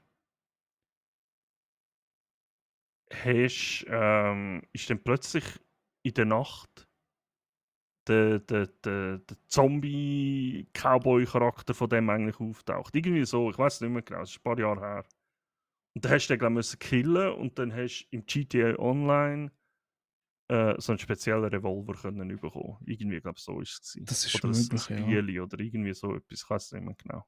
ist dann plötzlich in der Nacht der Zombie-Cowboy-Charakter von dem eigentlich auftaucht. Irgendwie so, ich weiß nicht mehr genau, das ist ein paar Jahre her. Und dann hast du den, glaube ich, müssen killen und dann hast du im GTA Online so einen speziellen Revolver können bekommen. Irgendwie, glaube ich, so ist es gewesen. Das ist Oder ein möglich, ja. Bieli oder irgendwie so etwas, ich weiß nicht mehr genau.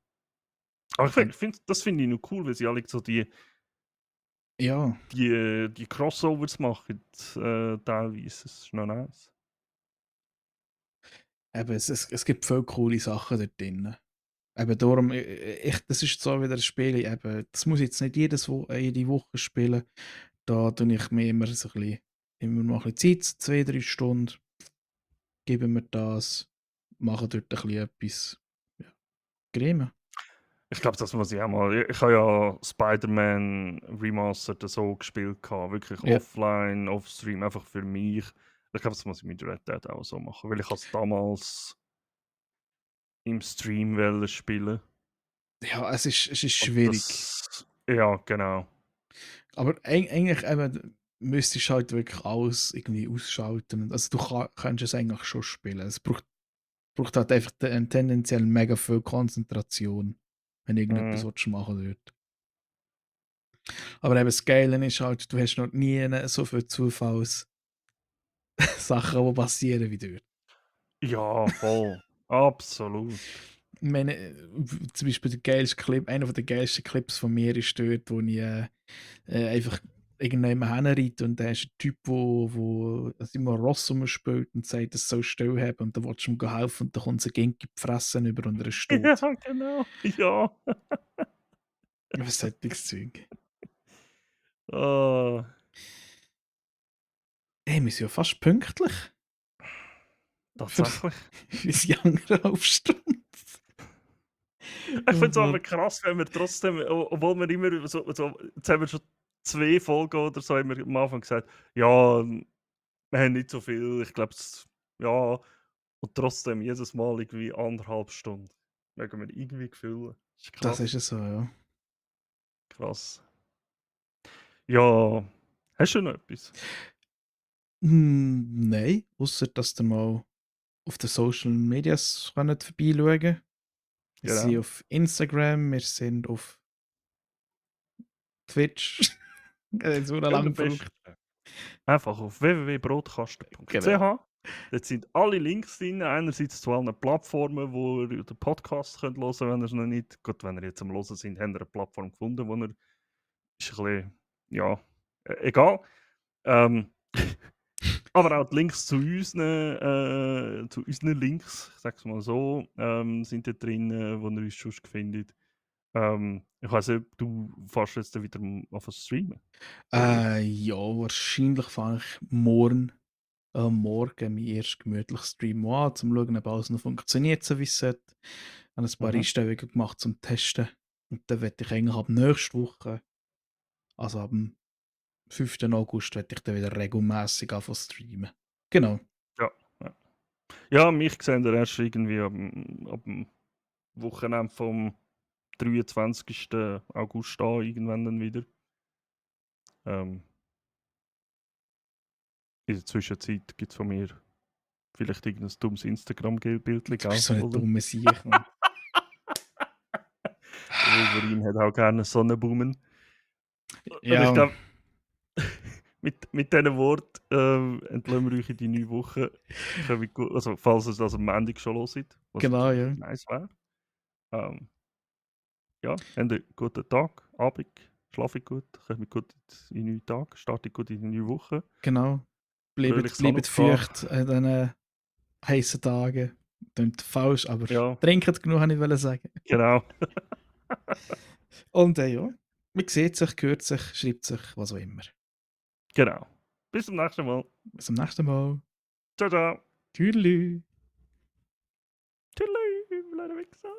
Aber Ähm, das finde ich noch cool, weil sie alle so ja, die Crossovers machen, teilweise. Das ist noch nice. eben, es gibt viele coole Sachen dort drin. Eben darum, das ist so wieder ein Spiel, eben, das muss ich jetzt nicht jede Woche spielen. Da tue ich mir immer so ein bisschen, immer mal ein bisschen Zeit, 2, 3 Stunden, gebe mir das, mache dort ein bisschen etwas, ja, Creme. Ich glaube, das muss ich auch mal. Ich habe ja Spider-Man Remastered so gespielt, wirklich Ja, offline, off-stream, einfach für mich. Ich glaube, das muss ich mit Red Dead auch so machen, weil ich es damals im Stream wollte spielen. ja, es ist Und schwierig. das, ja, genau. Aber eigentlich eben, müsstest du halt wirklich alles irgendwie ausschalten. Also du kannst es eigentlich schon spielen. Es braucht halt einfach tendenziell mega viel Konzentration, wenn du irgendetwas Mhm. machen willst. Aber eben das Geile ist halt, du hast noch nie so viele Zufallssachen, die passieren wie dort. Ja, voll. Absolut. Ich meine, zum Beispiel einer der geilsten Clips von mir ist dort, wo ich einfach irgendjemand hinreite und da ist ein Typ, wo also immer Ross rumspielt und sagt, es soll still haben und dann willst du ihm helfen und dann kommt sie gegen die Fressen über und er ist tot. Ja, genau. Ja. Was solches Zeug. Ah, Hey, wir sind ja fast pünktlich für tatsächlich. die andere halbe Stunde. Ich Oh finde es aber Gott. krass, wenn wir trotzdem, obwohl wir immer so, jetzt haben wir schon 2 Folgen oder so, haben wir am Anfang gesagt, ja, wir haben nicht so viel, ich glaube, ja, und trotzdem jedes Mal irgendwie 1,5 Stunden. Mögen wir irgendwie fühlen. Das ist Das ist krass, es so, ja. krass. Ja, hast du noch etwas? Nein, außer dass ihr mal auf den Social Medias könnt vorbeischauen könnt. Wir sind Genau. auf Instagram, wir sind auf Twitch. So Ja, und am lang besten gebraucht. einfach auf Genau. www.brotkasten.ch. Dort sind alle Links drin. Einerseits zu allen Plattformen, wo ihr den Podcast könnt hören könnt, wenn ihr es noch nicht. Gut, wenn ihr jetzt am Hören sind, habt ihr eine Plattform gefunden, wo ihr. Ist ein bisschen. Ja, egal. Ähm, aber auch die Links zu unseren Links, ich sag's mal so, sind da drin, wo ihr uns sonst findet. Ich weiß nicht, ob du fährst jetzt wieder auf ein Streamen? Oder? Ja, wahrscheinlich fange ich morgen am Morgen meinen ersten gemütlichen Stream an, um zu schauen, ob alles noch funktioniert, so wie es sollte. Ich habe ein paar Mhm. Einstellungen gemacht zum Testen. Und dann werde ich eigentlich ab nächster Woche, also ab dem 5. August, werde ich dann wieder regelmäßig anfangen zu streamen. Genau. Ja. Ja. Ja, mich sehen ihr erst irgendwie ab dem Wochenende vom 23. August an, irgendwann dann wieder. In der Zwischenzeit gibt es von mir vielleicht irgendein dummes Instagram-Bild, Du bist so ein oder? dummer Sieg, Mann. Der Wolverine hat auch gerne Sonnenblumen. Und ich Ja, glaube, mit diesen Worten entlassen wir euch in die neue Woche. Also, falls ihr das am Montag schon hört, was genau, natürlich ja. nice wäre. Ja, habt einen guten Tag, Abend, schlaft gut, kommt gut in den neuen Tag, startet gut in die neue Woche. Genau. Bleibt Fröhliches Hanukkah. feucht an diesen heißen Tagen. Klingt falsch, aber Ja, trinkt genug, wollte ich wollte sagen. genau. Und ja, man sieht sich, hört sich, schreibt sich, was auch immer. Genau. Bis zum nächsten Mal. Bis zum nächsten Mal. Ciao, ciao. Tschüss. Tschüss, kleiner Wichser.